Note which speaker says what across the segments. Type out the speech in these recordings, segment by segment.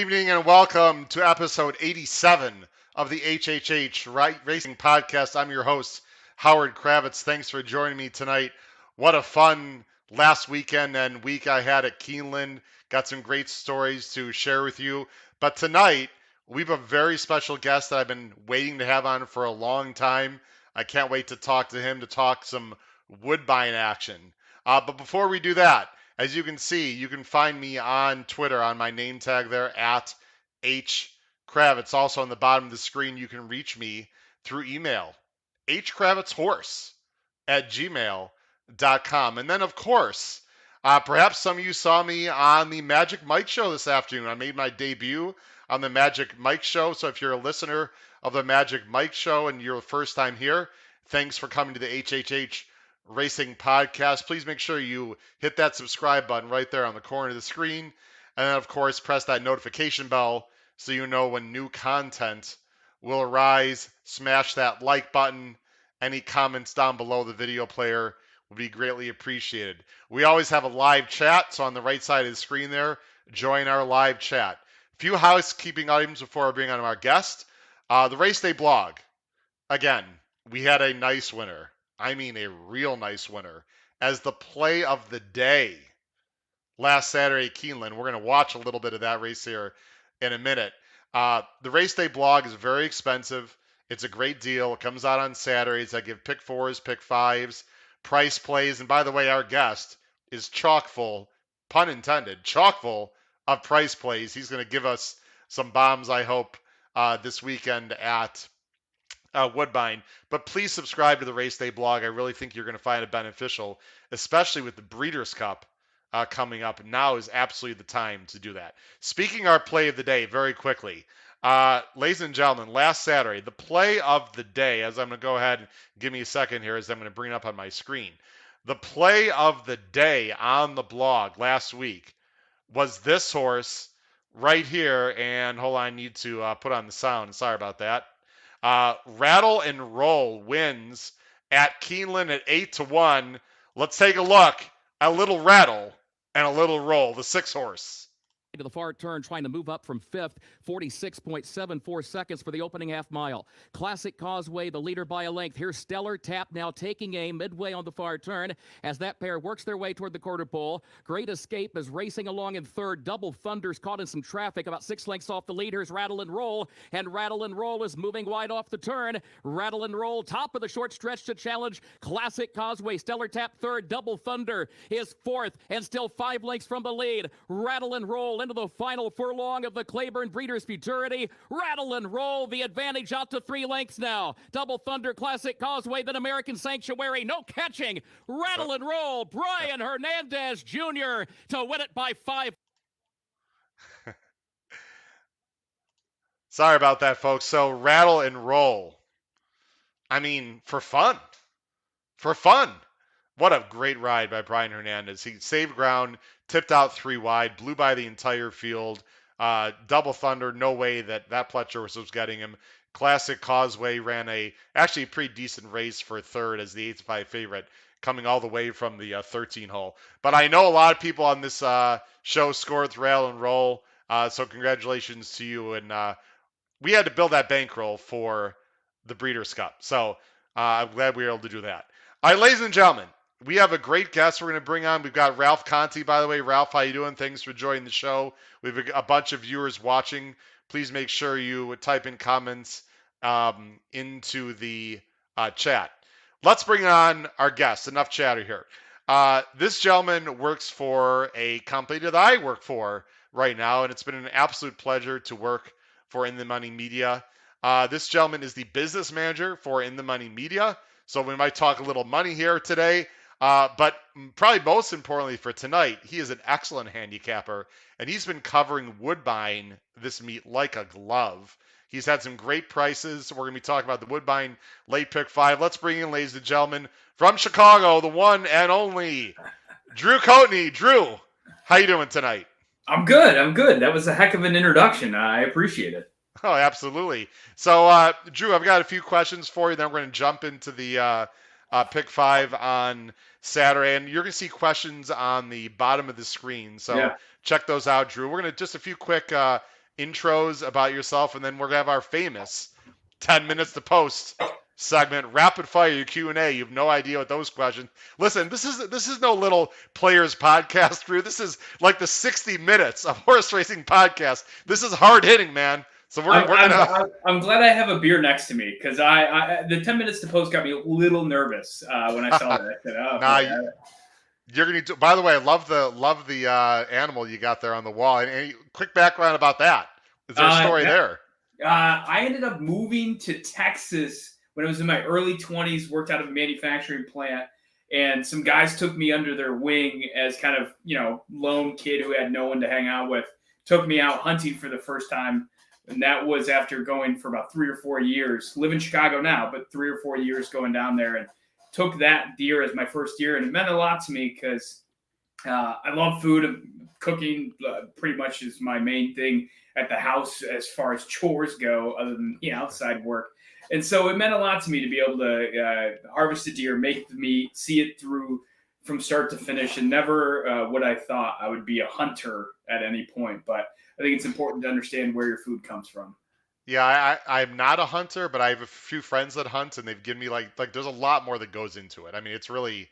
Speaker 1: evening and welcome to episode 87 of the HHH Racing Podcast. I'm your host, Howard Kravitz. Thanks for joining me tonight. What a fun last weekend and week I had at Keeneland. Got some great stories to share with you. But tonight, we have a very special guest that I've been waiting to have on for a long time. I can't wait to talk to him to talk some Woodbine action. But before we do that, as you can see, you can find me on Twitter on my name tag there at HKravitz. Also on the bottom of the screen, you can reach me through email, hkravitzhorse@gmail.com. And then, of course, perhaps some of you saw me on the Magic Mike Show this afternoon. I made my debut on the Magic Mike Show. So if you're a listener of the Magic Mike Show and you're the first time here, thanks for coming to the HHH Racing Podcast. Please make sure you hit that subscribe button right there on the corner of the screen. And then, of course, press that notification bell so you know when new content will arise. Smash that like button. Any comments down below the video player would be greatly appreciated. We always have a live chat, so on the right side of the screen there, join our live chat. A few housekeeping items before I bring on our guest. The Race Day blog. Again, we had a nice winner. I mean a real nice winner as the play of the day last Saturday at Keeneland. We're going to watch a little bit of that race here in a minute. The Race Day blog is very expensive. It's a great deal. It comes out on Saturdays. I give pick fours, pick fives, price plays. And by the way, our guest is chock full, pun intended, chock full of price plays. He's going to give us some bombs, I hope, this weekend at Woodbine. But please subscribe to the Race Day blog. I really think you're going to find it beneficial, especially with the Breeders' Cup coming up. Now is absolutely the time to do that. Speaking our play of the day very quickly. Ladies and gentlemen, last Saturday, the play of the day, as I'm going to go ahead and give me a second here as I'm going to bring it up on my screen. The play of the day on the blog last week was this horse right here. And hold on, I need to put on the sound. Sorry about that. Rattle and Roll wins at Keeneland at 8-1. Let's take a look. A little rattle and a little roll. The 6 horse.
Speaker 2: To the far turn, trying to move up from 5th, 46.74 seconds for the opening half mile. Classic Causeway, the leader by a length. Here's Stellar Tap now taking aim midway on the far turn as that pair works their way toward the quarter pole. Great Escape is racing along in third. Double Thunder's caught in some traffic, about 6 lengths off the lead. Here's Rattle and Roll, and Rattle and Roll is moving wide off the turn. Rattle and Roll, top of the short stretch to challenge Classic Causeway. Stellar Tap third. Double Thunder is fourth, and still 5 lengths from the lead. Rattle and Roll into the final furlong of the Claiborne Breeders' Futurity. Rattle and Roll, the advantage out to 3 lengths now. Double Thunder, Classic Causeway, then American Sanctuary. No catching. Rattle and Roll, Brian Hernandez Jr. to win it by 5.
Speaker 1: Sorry about that, folks. So Rattle and Roll. I mean, for fun. For fun. What a great ride by Brian Hernandez. He saved ground, tipped out 3 wide, blew by the entire field. Double Thunder, no way that Pletcher was getting him. Classic Causeway ran actually a pretty decent race for third as the 8-5 favorite, coming all the way from the 13 hole. But I know a lot of people on this show scored with Rattle and Roll, so congratulations to you. And we had to build that bankroll for the Breeders' Cup, so I'm glad we were able to do that. All right, ladies and gentlemen, we have a great guest we're going to bring on. We've got Ralph Conti, by the way. Ralph, how you doing? Thanks for joining the show. We have a bunch of viewers watching. Please make sure you type in comments into the chat. Let's bring on our guest. Enough chatter here. This gentleman works for a company that I work for right now, and it's been an absolute pleasure to work for InTheMoneyMedia. This gentleman is the business manager for InTheMoneyMedia, so we might talk a little money here today. But probably most importantly for tonight, he is an excellent handicapper, and he's been covering Woodbine this meet like a glove. He's had some great prices. We're going to be talking about the Woodbine late pick 5. Let's bring in, ladies and gentlemen, from Chicago, the one and only Drew Coatney. Drew, how you doing tonight?
Speaker 3: I'm good. That was a heck of an introduction. I appreciate it.
Speaker 1: Oh, absolutely. So, Drew, I've got a few questions for you. Then we're going to jump into the pick 5 on Saturday, and you're going to see questions on the bottom of the screen. So check those out, Drew. We're going to just a few quick intros about yourself, and then we're gonna have our famous 10 minutes to post segment, rapid fire your Q&A. You have no idea what those questions. Listen, this is no little players podcast, Drew. This is like the 60 minutes of horse racing podcast. This is hard hitting, man. So we're gonna.
Speaker 3: I'm glad I have a beer next to me, because the 10 minutes to post got me a little nervous when I saw that. I said, oh,
Speaker 1: Nah,
Speaker 3: boy,
Speaker 1: you're gonna do. By the way, I love the animal you got there on the wall. Any quick background about that? Is there a story there?
Speaker 3: I ended up moving to Texas when I was in my early 20s, worked out of a manufacturing plant, and some guys took me under their wing as kind of, lone kid who had no one to hang out with, took me out hunting for the first time. And that was after going for about 3 or 4 years. Live in Chicago now, but 3 or 4 years going down there, and took that deer as my first year. And it meant a lot to me because I love food. And cooking pretty much is my main thing at the house as far as chores go, other than outside work. And so it meant a lot to me to be able to harvest a deer, make the meat, see it through from start to finish, and never would I thought I would be a hunter at any point. But I think it's important to understand where your food comes from.
Speaker 1: Yeah, I'm not a hunter, but I have a few friends that hunt, and they've given me like there's a lot more that goes into it. I mean, it's really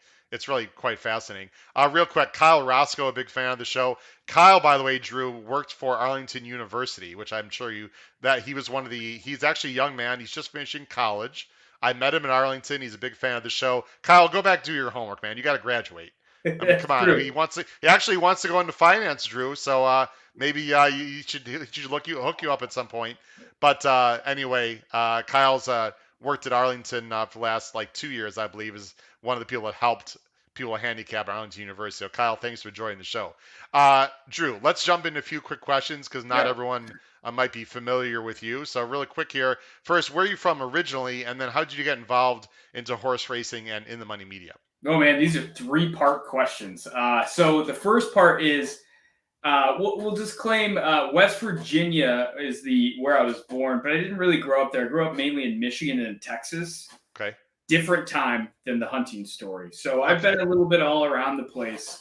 Speaker 1: quite fascinating. Real quick, Kyle Roscoe, a big fan of the show. Kyle, by the way, Drew, worked for Arlington University, which I'm sure he was one of the. He's actually a young man. He's just finishing college. I met him in Arlington. He's a big fan of the show. Kyle, go back, do your homework, man. You got to graduate. I mean, come on. He actually wants to go into finance, Drew. So maybe he should hook you up at some point. But anyway, Kyle's worked at Arlington for the last 2 years, I believe, is one of the people that helped people handicap at Arlington University. So Kyle, thanks for joining the show. Drew, let's jump into a few quick questions because not everyone might be familiar with you. So really quick here. First, where are you from originally, and then how did you get involved into horse racing and in the money media?
Speaker 3: Oh man, these are 3-part questions. So the first part is, we'll just claim West Virginia is where I was born, but I didn't really grow up there. I grew up mainly in Michigan and in Texas.
Speaker 1: Okay.
Speaker 3: Different time than the hunting story. So I've been a little bit all around the place.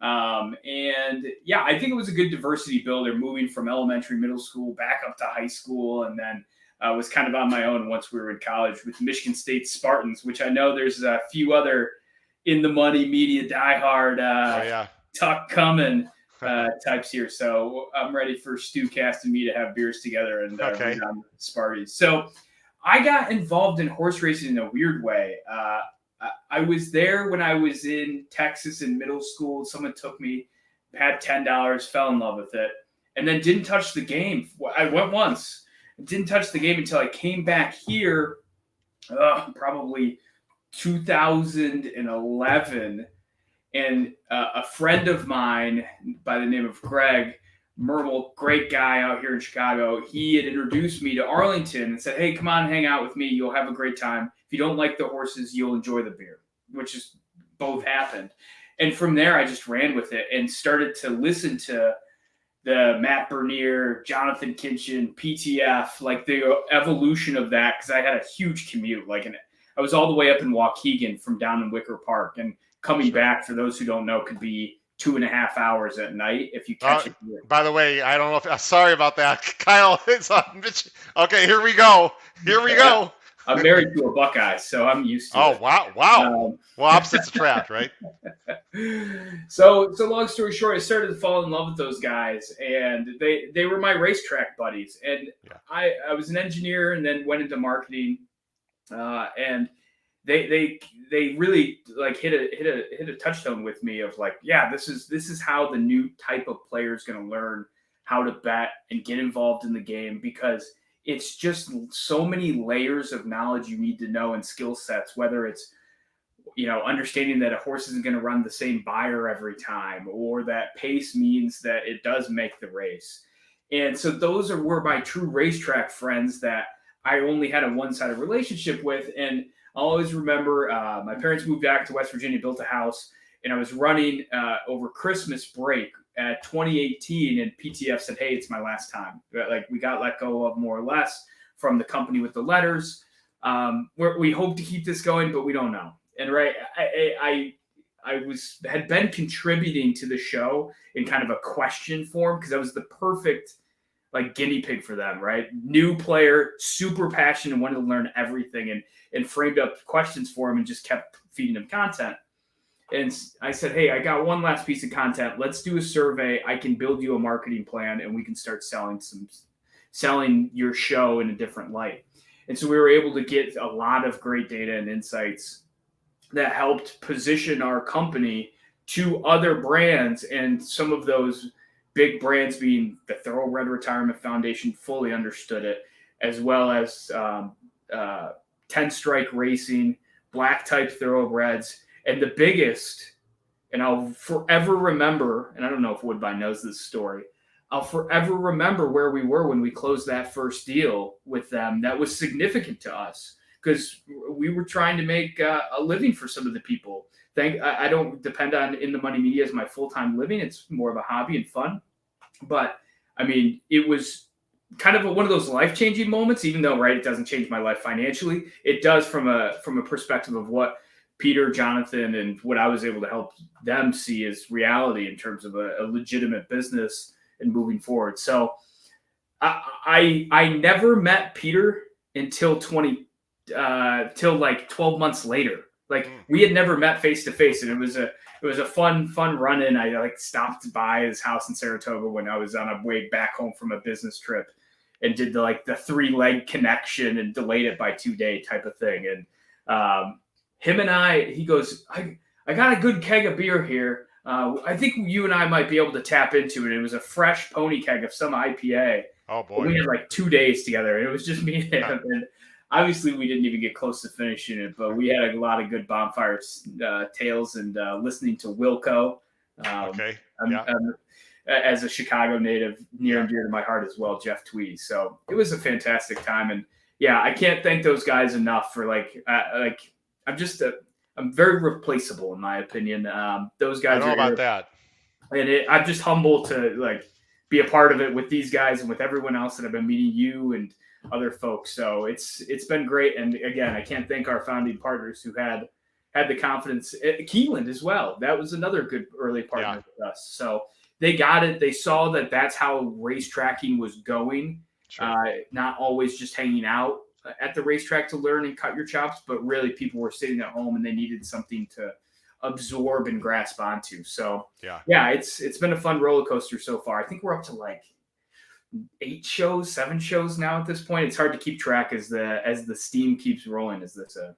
Speaker 3: And yeah, I think it was a good diversity builder, moving from elementary, middle school, back up to high school, and then was kind of on my own once we were in college with Michigan State Spartans, which I know there's a few other InTheMoneyMedia diehard talk coming types here. So I'm ready for Stucast and me to have beers together and read on Sparties. So I got involved in horse racing in a weird way. I was there when I was in Texas in middle school. Someone took me, had $10, fell in love with it, and then didn't touch the game. I went once, didn't touch the game until I came back here, probably 2011. And a friend of mine by the name of Greg Mermel, great guy out here in Chicago, he had introduced me to Arlington and said, hey, come on, hang out with me. You'll have a great time. If you don't like the horses, you'll enjoy the beer, which is both happened. And from there, I just ran with it and started to listen to the Matt Bernier, Jonathan Kinchin, PTF, like the evolution of that, because I had a huge commute. I was all the way up in Waukegan from down in Wicker Park. And coming back, for those who don't know, could be 2.5 hours at night if you catch it.
Speaker 1: By the way, I don't know if sorry about that, Kyle. It's okay. Here we go. Go.
Speaker 3: I'm married to a Buckeye, so I'm used to it.
Speaker 1: Oh wow! Well, opposites attract, right?
Speaker 3: So long story short, I started to fall in love with those guys, and they were my racetrack buddies. And I was an engineer, and then went into marketing, and they really hit a touchstone with me of this is how the new type of player is going to learn how to bet and get involved in the game, because it's just so many layers of knowledge you need to know and skill sets, whether it's understanding that a horse isn't going to run the same buyer every time, or that pace means that it does make the race. And so those were my true racetrack friends that I only had a one-sided relationship with. And I'll always remember my parents moved back to West Virginia, built a house, and I was running over Christmas break at 2018, and PTF said, hey, it's my last time. We got let go of, more or less, from the company with the letters. We hope to keep this going, but we don't know. And I had been contributing to the show in kind of a question form, because I was the perfect like guinea pig for them, right? New player, super passionate, wanted to learn everything, and framed up questions for him and just kept feeding him content. And I said, hey, I got one last piece of content. Let's do a survey. I can build you a marketing plan, and we can start selling your show in a different light. And so we were able to get a lot of great data and insights that helped position our company to other brands, and some of those big brands being the Thoroughbred Retirement Foundation fully understood it, as well as 10 Strike Racing, Black Type Thoroughbreds, and the biggest, and I'll forever remember, and I don't know if Woodbine knows this story, I'll forever remember where we were when we closed that first deal with them. That was significant to us because we were trying to make a living for some of the people. I don't depend on In the Money Media as my full-time living. It's more of a hobby and fun. But I mean, it was kind of one of those life-changing moments, even though, right, it doesn't change my life financially. It does from a perspective of what Peter, Jonathan, and what I was able to help them see as reality in terms of a legitimate business and moving forward. So I never met Peter until till like 12 months later. Like we had never met face to face, and it was a fun run in. I like stopped by his house in Saratoga when I was on a way back home from a business trip, and did the 3-leg connection and delayed it by 2 day type of thing. And him and he goes, I got a good keg of beer here. I think you and I might be able to tap into it. It was a fresh pony keg of some IPA. Oh boy! We had like 2 days together, and it was just me and him. And obviously, we didn't even get close to finishing it, but we had a lot of good bonfire tales and listening to Wilco. Okay. As a Chicago native, near and dear to my heart as well, Jeff Tweedy. So it was a fantastic time, and yeah, I can't thank those guys enough for I'm very replaceable in my opinion. Those guys. I know about that. And I'm just humble to be a part of it with these guys and with everyone else that I've been meeting, you and other folks. So it's been great. And again, I can't thank our founding partners who had the confidence. Keeneland as well. That was another good early partner with us. So they got it. They saw that that's how racetracking was going. Sure. Not always just hanging out at the racetrack to learn and cut your chops, but really people were sitting at home and they needed something to absorb and grasp onto. So yeah, it's been a fun roller coaster so far. I think we're up to 7 shows now at this point. It's hard to keep track as the steam keeps rolling, as they say.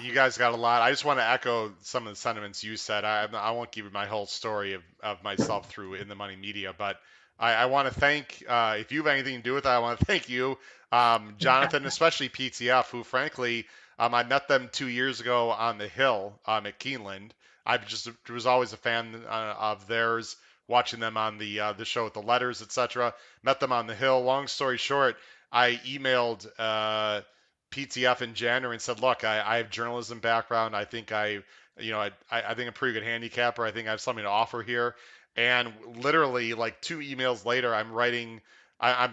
Speaker 1: You guys got a lot. I just want to echo some of the sentiments you said. I won't give you my whole story of myself through In the Money Media, but I want to thank, if you have anything to do with that, I want to thank you, Jonathan, especially PTF, who frankly, I met them 2 years ago on the Hill at Keeneland. I was always a fan of theirs, watching them on the show with the letters, etc. Met them on the Hill. Long story short, I emailed PTF in January and said, look, I have journalism background. I think I think I'm a pretty good handicapper. I think I have something to offer here. And literally 2 emails later, I'm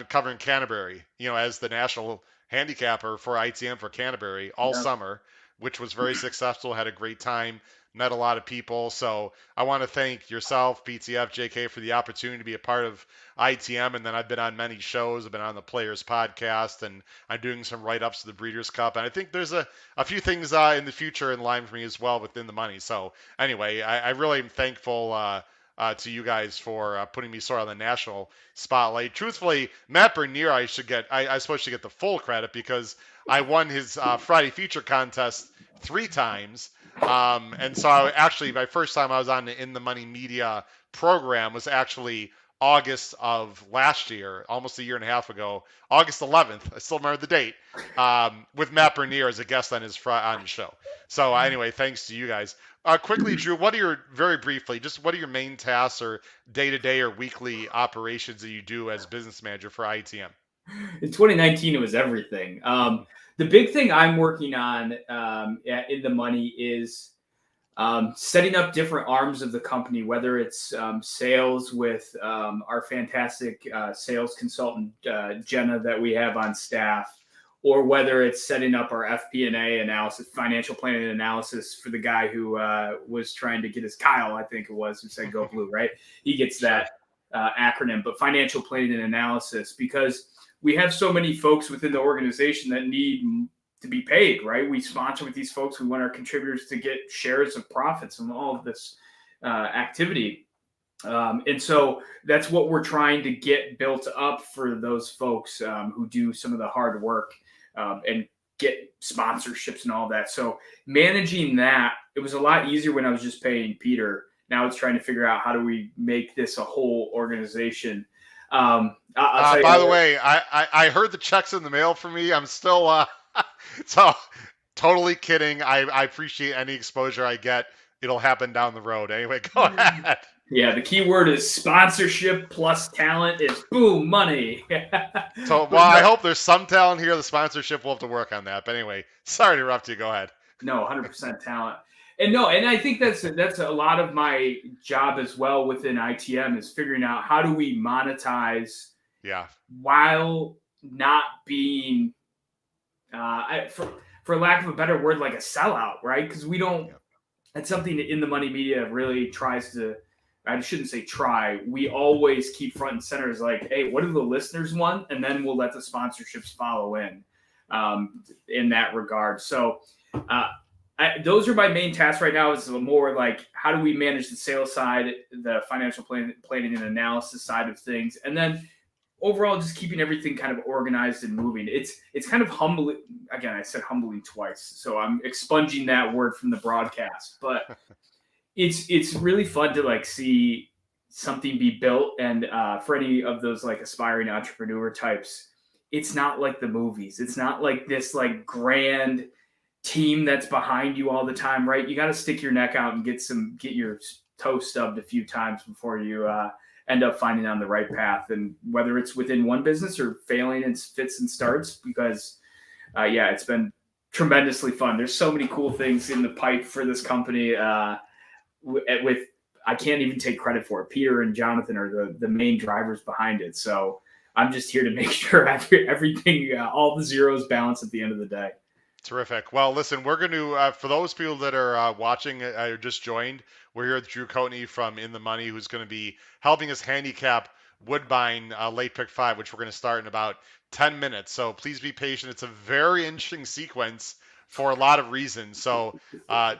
Speaker 1: covering Canterbury, as the national handicapper for ITM for Canterbury all summer, which was very successful, had a great time, met a lot of people. So I want to thank yourself, PTF, JK, for the opportunity to be a part of ITM. And then I've been on many shows. I've been on the Players Podcast, and I'm doing some write-ups to the Breeders' Cup. And I think there's a few things in the future in line for me as well within the money. So anyway, I really am thankful to you guys for putting me sort of on the national spotlight. Truthfully, Matt Bernier, I suppose should get the full credit because I won his Friday feature contest 3 times. And so actually, my first time I was on the In the Money Media program was actually August of last year, almost a year and a half ago, August 11th. I still remember the date, with Matt Bernier as a guest on his show. So anyway, thanks to you guys. Quickly, Drew, what are your main tasks or day-to-day or weekly operations that you do as business manager for ITM?
Speaker 3: In 2019, it was everything. The big thing I'm working on in the money is setting up different arms of the company, whether it's sales with our fantastic sales consultant, Jenna, that we have on staff, or whether it's setting up our FP&A analysis, financial planning and analysis for the guy who was trying to get his Kyle, I think it was, who said go blue, right? He gets that. acronym, but financial planning and analysis, because we have so many folks within the organization that need to be paid, right? We sponsor with these folks. We want our contributors to get shares of profits and all of this activity. And so that's what we're trying to get built up for those folks who do some of the hard work and get sponsorships and all that. So managing that, it was a lot easier when I was just paying Peter. Now it's trying to figure out how do we make this a whole organization.
Speaker 1: By the way, I heard the checks in the mail for me. I'm still so totally kidding. I appreciate any exposure I get. It'll happen down the road. Anyway, go ahead.
Speaker 3: Yeah, the key word is sponsorship plus talent is boom, money.
Speaker 1: So, well, I hope there's some talent here. The sponsorship will have to work on that. But anyway, sorry to interrupt you. Go ahead.
Speaker 3: No, 100% talent. And I think that's a lot of my job as well within ITM is figuring out how do we monetize while not being, for lack of a better word, like a sellout, right? Because we don't, that's something that InTheMoneyMedia really tries to, I shouldn't say try. We always keep front and center is like, hey, what do the listeners want? And then we'll let the sponsorships follow in that regard. So those are my main tasks right now is more like how do we manage the sales side, the financial planning and analysis side of things. And then overall, just keeping everything kind of organized and moving. It's kind of humbling. Again, I said humbling twice. So I'm expunging that word from the broadcast, but it's really fun to like see something be built. And for any of those like aspiring entrepreneur types, it's not like the movies. It's not like this like grand team that's behind you all the time, right? You got to stick your neck out and get your toe stubbed a few times before you end up finding on the right path. And whether it's within one business or failing in fits and starts, because it's been tremendously fun. There's so many cool things in the pipe for this company. With I can't even take credit for it. Peter and Jonathan are the main drivers behind it. So I'm just here to make sure everything, all the zeros balance at the end of the day.
Speaker 1: Terrific. Well, listen, we're going to, for those people that are watching or just joined, we're here with Drew Coatney from In the Money, who's going to be helping us handicap Woodbine late pick 5, which we're going to start in about 10 minutes. So please be patient. It's a very interesting sequence for a lot of reasons. So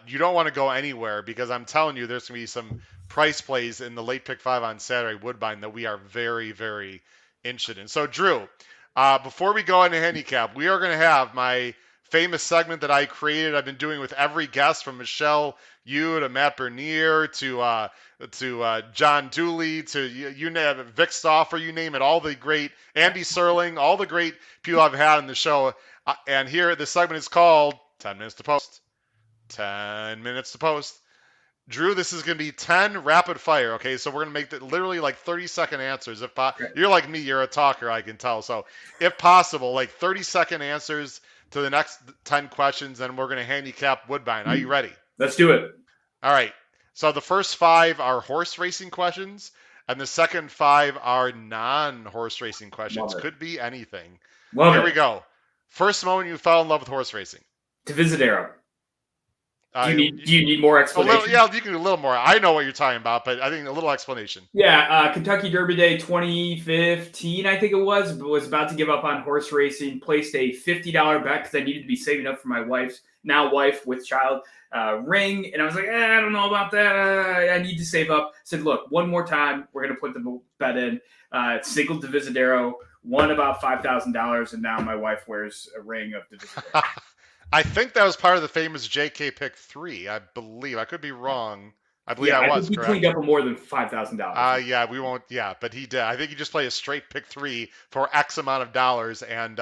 Speaker 1: you don't want to go anywhere because I'm telling you, there's going to be some price plays in the late pick 5 on Saturday, Woodbine, that we are very, very interested in. So Drew, before we go into handicap, we are going to have my famous segment that I created. I've been doing with every guest from Michelle Yu to Matt Bernier to John Dooley to you name it, Vic Stauffer, you name it, all the great Andy Serling, all the great people I've had on the show. And here the segment is called 10 Minutes to Post. 10 Minutes to Post. Drew, this is going to be 10 rapid fire, okay? So we're going to make it literally like 30-second answers. You're like me, you're a talker, I can tell. So if possible, like 30-second answers to the next 10 questions, and we're going to handicap Woodbine. Are you ready?
Speaker 3: Let's do it.
Speaker 1: All right. So the first 5 are horse racing questions, and the second 5 are non-horse racing questions. Could be anything. Here we go. First moment you fell in love with horse racing.
Speaker 3: Divisadero. Do you need more explanation?
Speaker 1: You can do a little more. I know what you're talking about, but I think a little explanation.
Speaker 3: Yeah, Kentucky Derby Day 2015, I think it was about to give up on horse racing, placed a $50 bet because I needed to be saving up for my wife's now wife with child ring. And I was like, I don't know about that. I need to save up. Said, look, one more time, we're going to put the bet in. Single Divisadero, won about $5,000, and now my wife wears a ring of Divisadero.
Speaker 1: I think that was part of the famous JK pick 3. I believe. I could be wrong. I believe I was.
Speaker 3: He cleaned up more than $5,000.
Speaker 1: We won't. Yeah, but he did. I think he just played a straight pick 3 for X amount of dollars and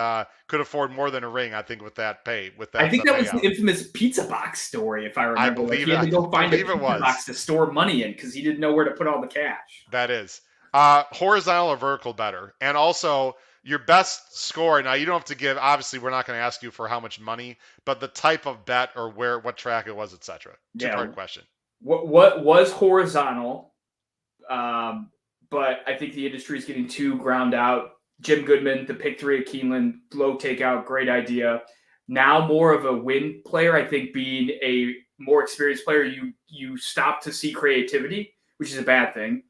Speaker 1: could afford more than a ring. I think with that pay.
Speaker 3: I think that was the infamous pizza box story, if I remember.
Speaker 1: I believe
Speaker 3: he had to go find a pizza box to store money in because he didn't know where to put all the cash.
Speaker 1: That is horizontal or vertical better, and also. Your best score, now you don't have to give, obviously we're not going to ask you for how much money, but the type of bet or what track it was, etc. Two-part question.
Speaker 3: What was horizontal, but I think the industry is getting too ground out. Jim Goodman, the pick 3 at Keeneland, low takeout, great idea. Now more of a win player, I think being a more experienced player, you stop to see creativity, which is a bad thing.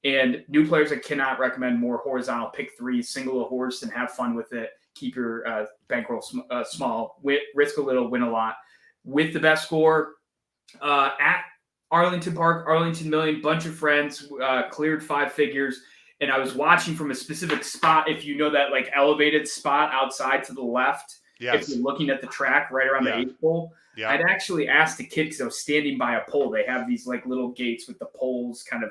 Speaker 3: And new players, I cannot recommend more horizontal. Pick 3, single a horse, and have fun with it. Keep your bankroll small. Risk a little, win a lot. With the best score at Arlington Park, Arlington Million, bunch of friends, cleared 5 figures. And I was watching from a specific spot. If you know that like elevated spot outside to the left, if you're looking at the track right around the 8th pole, I'd actually asked the kid because I was standing by a pole. They have these like little gates with the poles kind of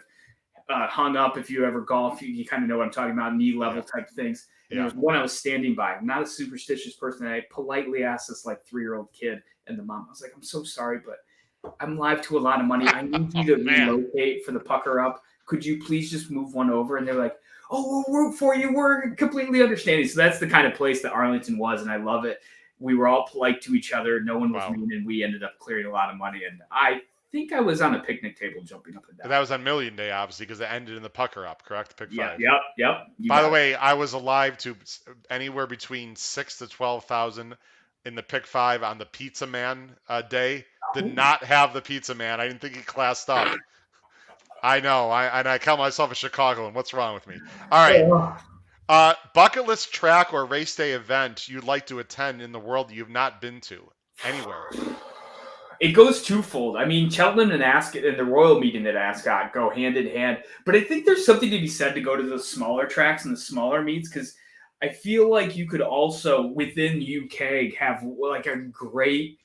Speaker 3: hung up. If you ever golf, you kind of know what I'm talking about, knee level type things. And there was one I was standing by. I'm not a superstitious person. I politely asked this like 3-year-old kid and the mom. I was like, I'm so sorry, but I'm live to a lot of money. I need you to relocate for the pucker up. Could you please just move one over? And they're like, oh, we'll root for you. We're completely understanding. So that's the kind of place that Arlington was, and I love it. We were all polite to each other. No one was mean, and we ended up clearing a lot of money. And I think I was on a picnic table jumping up and down.
Speaker 1: But that was on Million Day, obviously, because it ended in the pucker up, correct? Pick 5.
Speaker 3: Yep.
Speaker 1: By the way, I was alive to anywhere between 6,000 to 12,000 in the pick 5 on the Pizza Man day. Did not have the Pizza Man. I didn't think he classed up. I know. I call myself a Chicagoan. What's wrong with me? All right. Bucket list track or race day event you'd like to attend in the world you've not been to anywhere.
Speaker 3: It goes twofold. I mean, Cheltenham and Ascot and the Royal Meeting at Ascot go hand in hand. But I think there's something to be said to go to the smaller tracks and the smaller meets, because I feel like you could also, within UK, have like a great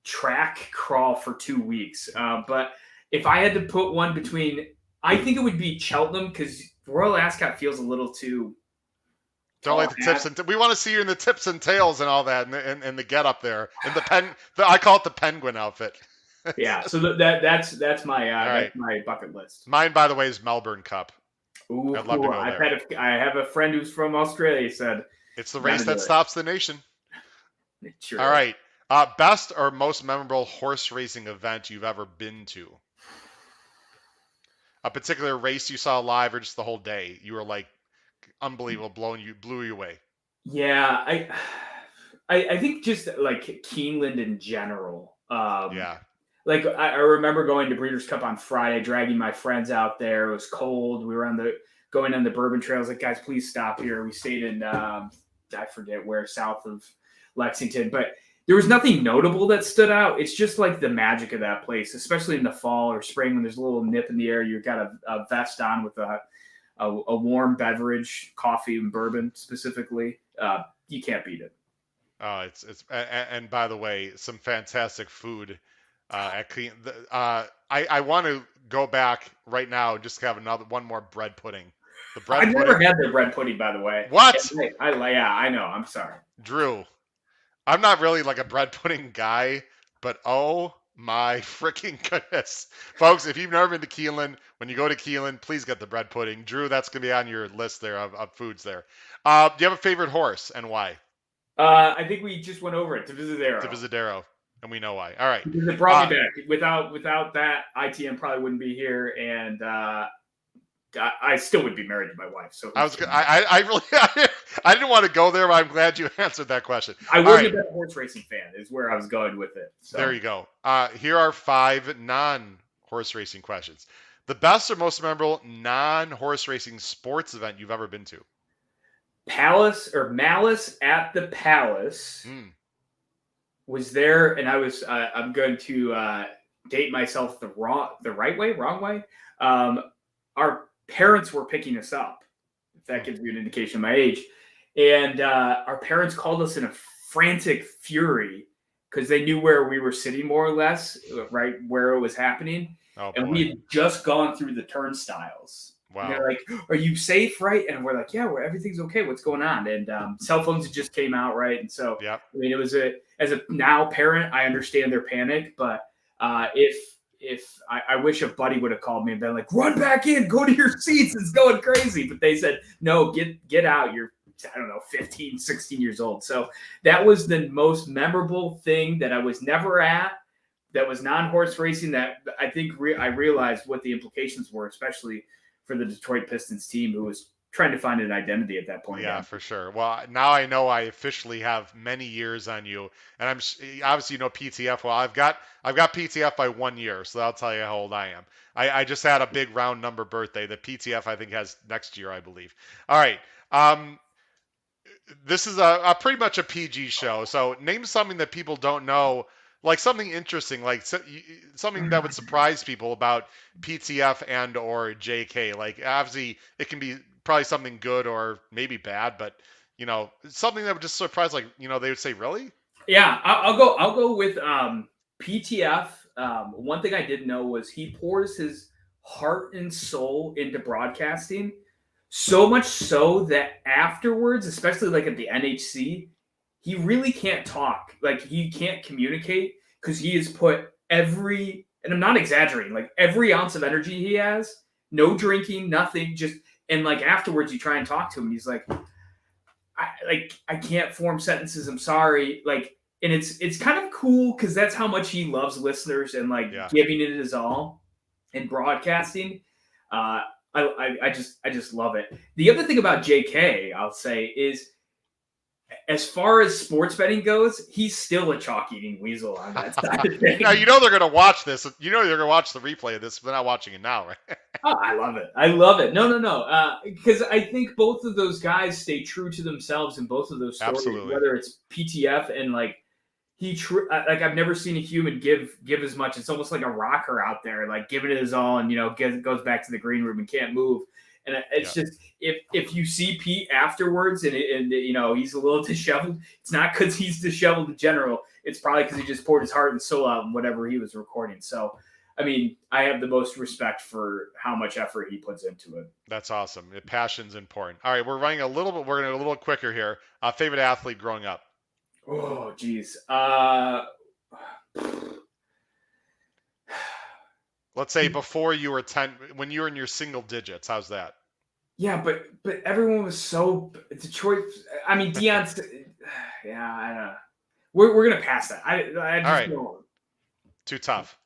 Speaker 3: track crawl for 2 weeks. But if I had to put one between, I think it would be Cheltenham, because Royal Ascot feels a little too.
Speaker 1: Don't like the tips and we want to see you in the tips and tails and all that, and the get up there, and I call it the penguin outfit.
Speaker 3: Yeah, so that's my my bucket list.
Speaker 1: Mine, by the way, is Melbourne Cup.
Speaker 3: Ooh,
Speaker 1: I'd love to go there.
Speaker 3: I have a friend who's from Australia. He said
Speaker 1: it's the race that stops the nation.
Speaker 3: Sure.
Speaker 1: All right, best or most memorable horse racing event you've ever been to? A particular race you saw live, or just the whole day? You were like unbelievable, blew you away.
Speaker 3: Yeah, I think just like Keeneland in general. Like I remember going to Breeders' Cup on Friday, dragging my friends out there. It was cold. We were going on the bourbon trails. Like, guys, please stop here. We stayed in I forget where, south of Lexington, but there was nothing notable that stood out. It's just like the magic of that place, especially in the fall or spring when there's a little nip in the air. You've got a vest on with a warm beverage, coffee and bourbon specifically. You can't beat it.
Speaker 1: And by the way, some fantastic food at Clean. I want to go back right now and just have one more bread pudding.
Speaker 3: I've never had their bread pudding, by the way.
Speaker 1: What?
Speaker 3: I know. I'm sorry,
Speaker 1: Drew. I'm not really like a bread pudding guy, but oh my freaking goodness. Folks, if you've never been to Keeneland, when you go to Keeneland, please get the bread pudding. Drew, that's going to be on your list there of foods there. Do you have a favorite horse and why?
Speaker 3: I think we just went over it.
Speaker 1: Divisadero. And we know why. All right.
Speaker 3: Because it brought me back. Without that, ITM probably wouldn't be here, and I still would be married to my wife. So
Speaker 1: I really I didn't want to go there, but I'm glad you answered that question.
Speaker 3: I wasn't a horse racing fan, is where I was going with it. So.
Speaker 1: There you go. Here are 5 non-horse racing questions. The best or most memorable non-horse racing sports event you've ever been to?
Speaker 3: Malice at the Palace was there, and I was I'm going to date myself the wrong way. Our parents were picking us up, if that gives you an indication of my age, and our parents called us in a frantic fury because they knew where we were sitting, more or less, right where it was happening. And we had just gone through the turnstiles. Wow. And they're like, "Are you safe, right?" And we're like, "Yeah, everything's okay. What's going on?" And cell phones just came out, right? And so, I mean, it was as a now parent, I understand their panic, but if I wish a buddy would have called me and been like, "Run back in, go to your seats, it's going crazy," but they said, "No, get out. You're, I don't know, 15, 16 years old." So that was the most memorable thing that I was never at. That was non-horse racing. That I think I realized what the implications were, especially for the Detroit Pistons team, who was trying to find an identity at that point
Speaker 1: Yeah,
Speaker 3: again.
Speaker 1: for sure. Well, now I know I officially have many years on you, and obviously you know PTF. Well, I've got PTF by 1 year, so that'll tell you how old I am. I just had a big round number birthday. The PTF I think has next year, I believe. All right. Um, this is a pretty much a PG show. So name something that people don't know, like something interesting, like something that would surprise people about PTF and or JK. Like obviously it can be probably something good or maybe bad, but something that would just surprise, like they would say, really?
Speaker 3: Yeah, I'll go with PTF. One thing I didn't know was he pours his heart and soul into broadcasting, so much so that afterwards, especially like at the NHC, he really can't talk. Like he can't communicate because he has put every, and I'm not exaggerating, like every ounce of energy he has, no drinking, nothing, just, and like afterwards you try and talk to him and he's like, I can't form sentences. I'm sorry. Like, and it's kind of cool because that's how much he loves listeners and like
Speaker 1: Yeah.
Speaker 3: giving it his all in broadcasting. I just love it. The other thing about JK, I'll say, is as far as sports betting goes, he's still a chalk eating weasel on that side of things.
Speaker 1: Now they're gonna watch this. They're gonna watch the replay of this, but they're not watching it now, right?
Speaker 3: Oh, I love it. I love it. No. Because I think both of those guys stay true to themselves in both of those stories.
Speaker 1: Absolutely.
Speaker 3: Whether it's PTF and like like I've never seen a human give as much. It's almost like a rocker out there, like giving it his all, and goes back to the green room and can't move. And it's just if you see Pete afterwards and he's a little disheveled, it's not because he's disheveled in general. It's probably because he just poured his heart and soul out in whatever he was recording. So. I mean, I have the most respect for how much effort he puts into it.
Speaker 1: That's awesome. Passion's important. All right, we're running We're going to go a little quicker here. Favorite athlete growing up?
Speaker 3: Oh, geez.
Speaker 1: Let's say before you were 10, when you were in your single digits. How's that?
Speaker 3: Yeah, but everyone was so Detroit. I mean, Deion's. Yeah, I don't know. We're gonna pass that. I just
Speaker 1: All right.
Speaker 3: don't.
Speaker 1: Too tough.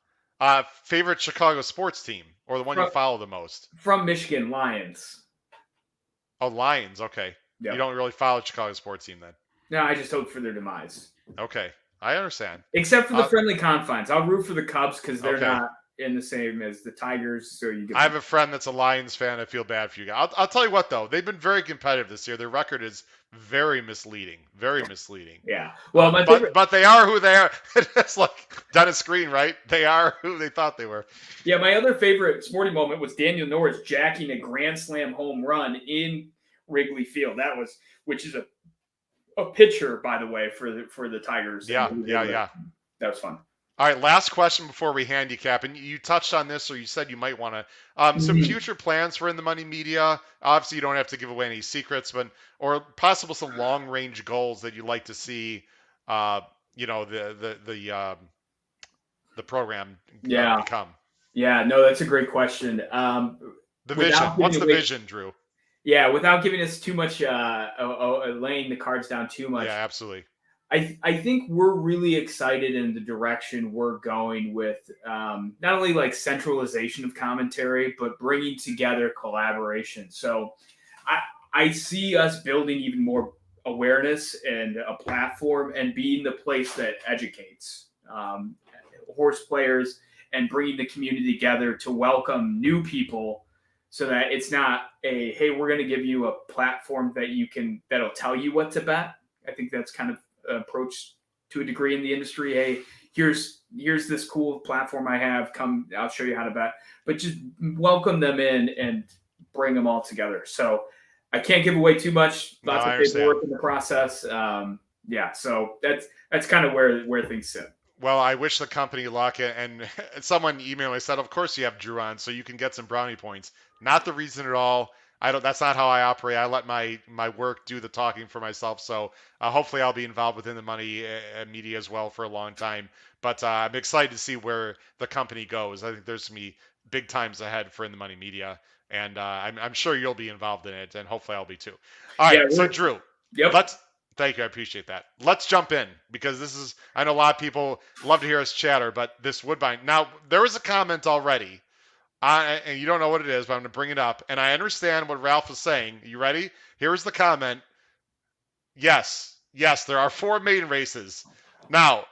Speaker 1: Favorite Chicago sports team, or the one you follow the most?
Speaker 3: From Michigan, Lions.
Speaker 1: Oh, Lions. Okay. Yep. You don't really follow the Chicago sports team then?
Speaker 3: No, I just hope for their demise.
Speaker 1: Okay, I understand.
Speaker 3: Except for the friendly confines, I'll root for the Cubs because they're not in the same as the Tigers. So
Speaker 1: I have a friend that's a Lions fan. I feel bad for you guys. I'll tell you what though, they've been very competitive this year. Their record is very misleading. Very misleading.
Speaker 3: Yeah. Well,
Speaker 1: but they are who they are. It's like Dennis Green, right? They are who they thought they were.
Speaker 3: Yeah, my other favorite sporting moment was Daniel Norris jacking a grand slam home run in Wrigley Field. Which is a pitcher, by the way, for the Tigers.
Speaker 1: Yeah.
Speaker 3: That was fun.
Speaker 1: All right, last question before we handicap, and you touched on this, or you said you might want to. Some future plans for InTheMoneyMedia. Obviously, you don't have to give away any secrets, but or possible some long range goals that you'd like to see. The program become.
Speaker 3: Yeah, no, that's a great question.
Speaker 1: The vision. What's the vision, Drew?
Speaker 3: Yeah, without giving us too much, laying the cards down too much.
Speaker 1: Yeah, absolutely.
Speaker 3: I think we're really excited in the direction we're going with not only like centralization of commentary, but bringing together collaboration. So I see us building even more awareness and a platform and being the place that educates horse players and bringing the community together to welcome new people so that it's not hey, we're going to give you a platform that'll tell you what to bet. I think that's kind of approach to a degree in the industry. Hey, here's this cool platform I have. Come, I'll show you how to bet. But just welcome them in and bring them all together. So I can't give away too much. Lots of paperwork in the process. So that's kind of where things sit.
Speaker 1: Well, I wish the company luck, and someone emailed me said, "Of course you have Drew on, so you can get some brownie points." Not the reason at all. That's not how I operate. I let my work do the talking for myself. So hopefully I'll be involved within the money media as well for a long time. But I'm excited to see where the company goes. I think there's going to be big times ahead for InTheMoneyMedia, and I'm sure you'll be involved in it, and hopefully I'll be too. All right, so Drew, thank you. I appreciate that. Let's jump in because I know a lot of people love to hear us chatter, but this Woodbine. Now, there was a comment already And you don't know what it is, but I'm going to bring it up. And I understand what Ralph is saying. You ready? Here's the comment. Yes, there are 4 maiden races. Now,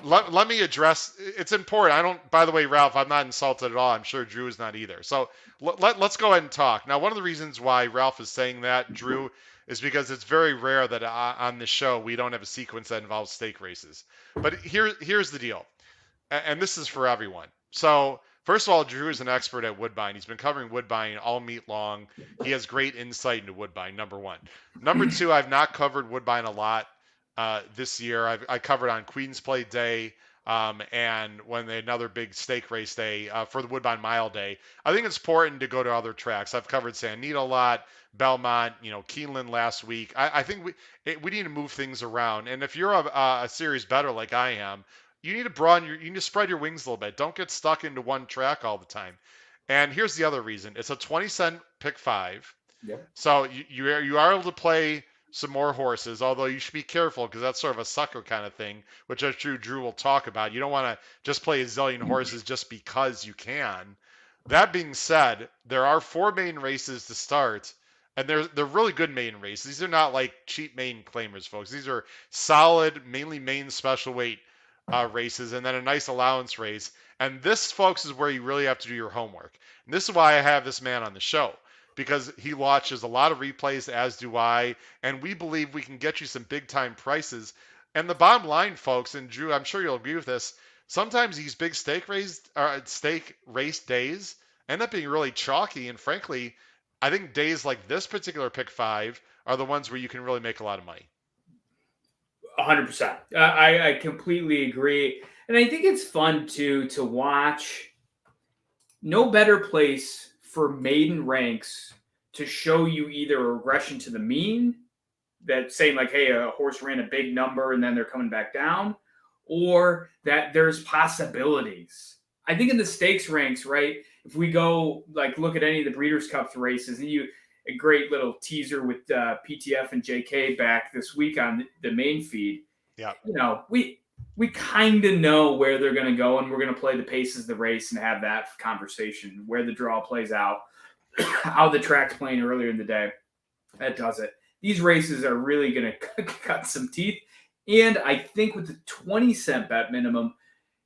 Speaker 1: let me address. It's important. I don't. By the way, Ralph, I'm not insulted at all. I'm sure Drew is not either. So let's go ahead and talk. Now, one of the reasons why Ralph is saying that, Drew, is because it's very rare that on the show we don't have a sequence that involves stake races. But here's the deal, and this is for everyone. So first of all, Drew is an expert at Woodbine. He's been covering Woodbine all meet long. He has great insight into Woodbine. Number one. Number two, I've not covered Woodbine a lot this year. I covered on Queen's Play Day and when they another big stake race day for the Woodbine Mile Day. I think it's important to go to other tracks. I've covered San Anita a lot, Belmont, Keeneland last week. I think we need to move things around. And if you're a series better like I am, you need to you need to spread your wings a little bit. Don't get stuck into one track all the time. And here's the other reason: it's a 20-cent pick five.
Speaker 3: Yep.
Speaker 1: So you are able to play some more horses, although you should be careful because that's sort of a sucker kind of thing, which I'm sure Drew will talk about. You don't want to just play a zillion horses just because you can. That being said, there are 4 main races to start, and they're really good main races. These are not like cheap main claimers, folks. These are solid, mainly main special weight races, and then a nice allowance race. And this, folks, is where you really have to do your homework. And this is why I have this man on the show, because he watches a lot of replays, as do I, and we believe we can get you some big time prices. And the bottom line, folks, and Drew, I'm sure you'll agree with this, sometimes these big stake race days end up being really chalky. And frankly, I think days like this particular pick five are the ones where you can really make a lot of money.
Speaker 3: 100%. I completely agree. And I think it's fun to watch. No better place for maiden ranks to show you either a regression to the mean, that saying like, hey, a horse ran a big number and then they're coming back down, or that there's possibilities. I think in the stakes ranks, right, if we go like look at any of the Breeders' Cup races, and a great little teaser with PTF and JK back this week on the main feed.
Speaker 1: Yeah.
Speaker 3: We kind of know where they're going to go, and we're going to play the paces of the race and have that conversation, where the draw plays out, how the track's playing earlier in the day. That does it. These races are really going to cut some teeth. And I think with the 20-cent bet minimum,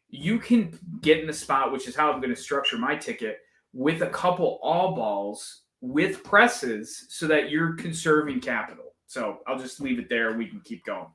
Speaker 3: you can get in a spot, which is how I'm going to structure my ticket, with a couple all balls with presses so that you're conserving capital. So I'll just leave it there. We can keep going.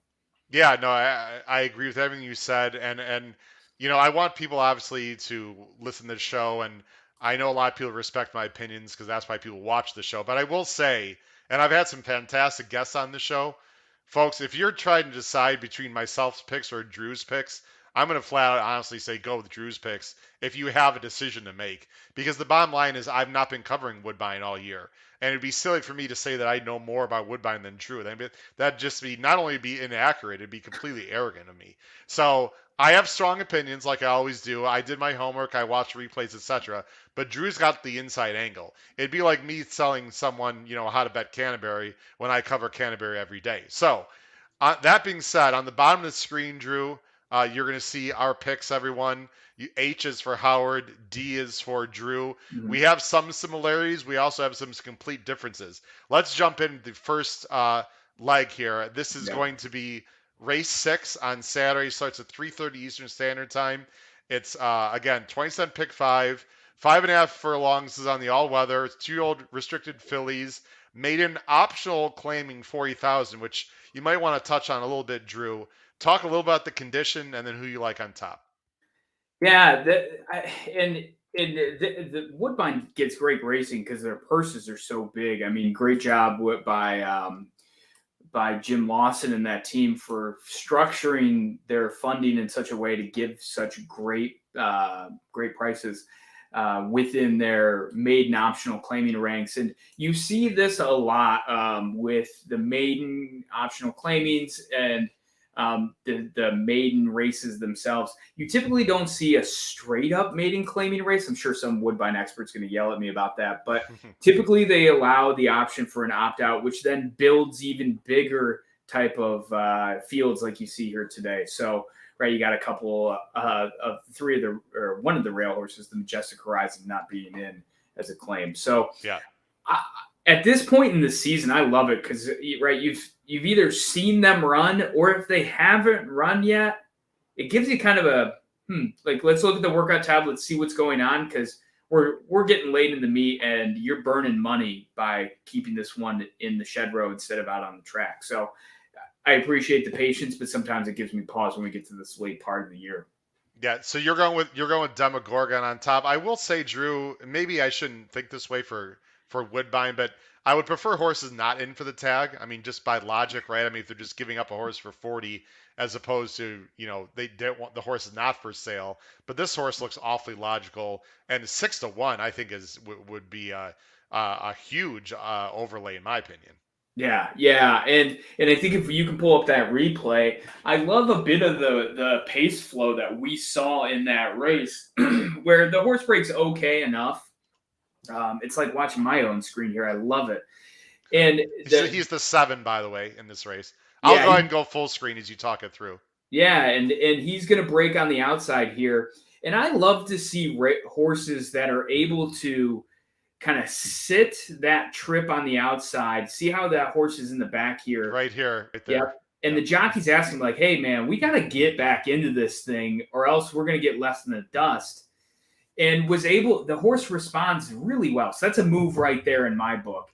Speaker 1: Yeah, no, I agree with everything you said. And I want people obviously to listen to the show. And I know a lot of people respect my opinions because that's why people watch the show. But I will say, and I've had some fantastic guests on the show, folks, if you're trying to decide between myself's picks or Drew's picks, I'm going to flat out honestly say go with Drew's picks if you have a decision to make. Because the bottom line is I've not been covering Woodbine all year. And it'd be silly for me to say that I know more about Woodbine than Drew. That'd just be not only be inaccurate, it'd be completely arrogant of me. So I have strong opinions like I always do. I did my homework, I watched replays, etc. But Drew's got the inside angle. It'd be like me telling someone, how to bet Canterbury when I cover Canterbury every day. So that being said, on the bottom of the screen, Drew, you're going to see our picks, everyone. H is for Howard. D is for Drew. Mm-hmm. We have some similarities. We also have some complete differences. Let's jump into the first leg here. This is going to be race 6 on Saturday. Starts at 3:30 Eastern Standard Time. It's, again, 20-cent pick 5. 5.5 furlongs is on the all-weather. It's 2-year-old restricted fillies. Maiden optional claiming 40,000, which you might want to touch on a little bit, Drew. Talk a little about the condition and then who you like on top.
Speaker 3: Yeah, the Woodbine gets great racing because their purses are so big. I mean, great job by Jim Lawson and that team for structuring their funding in such a way to give such great prices within their maiden optional claiming ranks. And you see this a lot with the maiden optional claimings and the maiden races themselves. You typically don't see a straight up maiden claiming race. I'm sure some Woodbine expert's going to yell at me about that, but typically they allow the option for an opt out, which then builds even bigger type of fields like you see here today. So right? You got a couple of one of the rail horses, the Majestic Horizon, not being in as a claim. So
Speaker 1: Yeah.
Speaker 3: At this point in the season, I love it because right, you've either seen them run, or if they haven't run yet, it gives you kind of a like, let's look at the workout tablet, see what's going on, because we're getting late in the meet and you're burning money by keeping this one in the shed row instead of out on the track. So I appreciate the patience, but sometimes it gives me pause when we get to this late part of the year.
Speaker 1: Yeah, so you're going with Demogorgon on top. I will say, Drew, maybe I shouldn't think this way for Woodbine, but I would prefer horses not in for the tag. I mean, just by logic, right? I mean, if they're just giving up a horse for 40, as opposed to, they don't want the horse is not for sale. But this horse looks awfully logical, and 6-1, I think would be a huge overlay in my opinion.
Speaker 3: Yeah, and I think if you can pull up that replay, I love a bit of the pace flow that we saw in that race, where the horse breaks okay enough. It's like watching my own screen here. I love it. And
Speaker 1: he's the 7, by the way, in this race. I'll go ahead and go full screen as you talk it through.
Speaker 3: Yeah, and he's going to break on the outside here. And I love to see horses that are able to kind of sit that trip on the outside. See how that horse is in the back here.
Speaker 1: Right here, right there.
Speaker 3: Yep. And the jockey's asking, like, hey, man, we got to get back into this thing or else we're going to get left in the dust. And the horse responds really well. So that's a move right there in my book.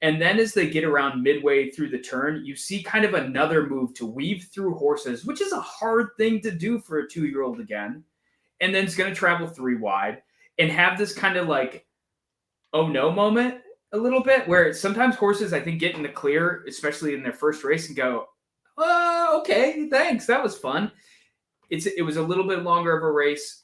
Speaker 3: And then as they get around midway through the turn, you see kind of another move to weave through horses, which is a hard thing to do for a 2-year-old again. And then it's going to travel 3 wide and have this kind of like, oh no moment a little bit, where sometimes horses, I think, get in the clear, especially in their first race, and go, oh, okay, thanks. That was fun. It was a little bit longer of a race.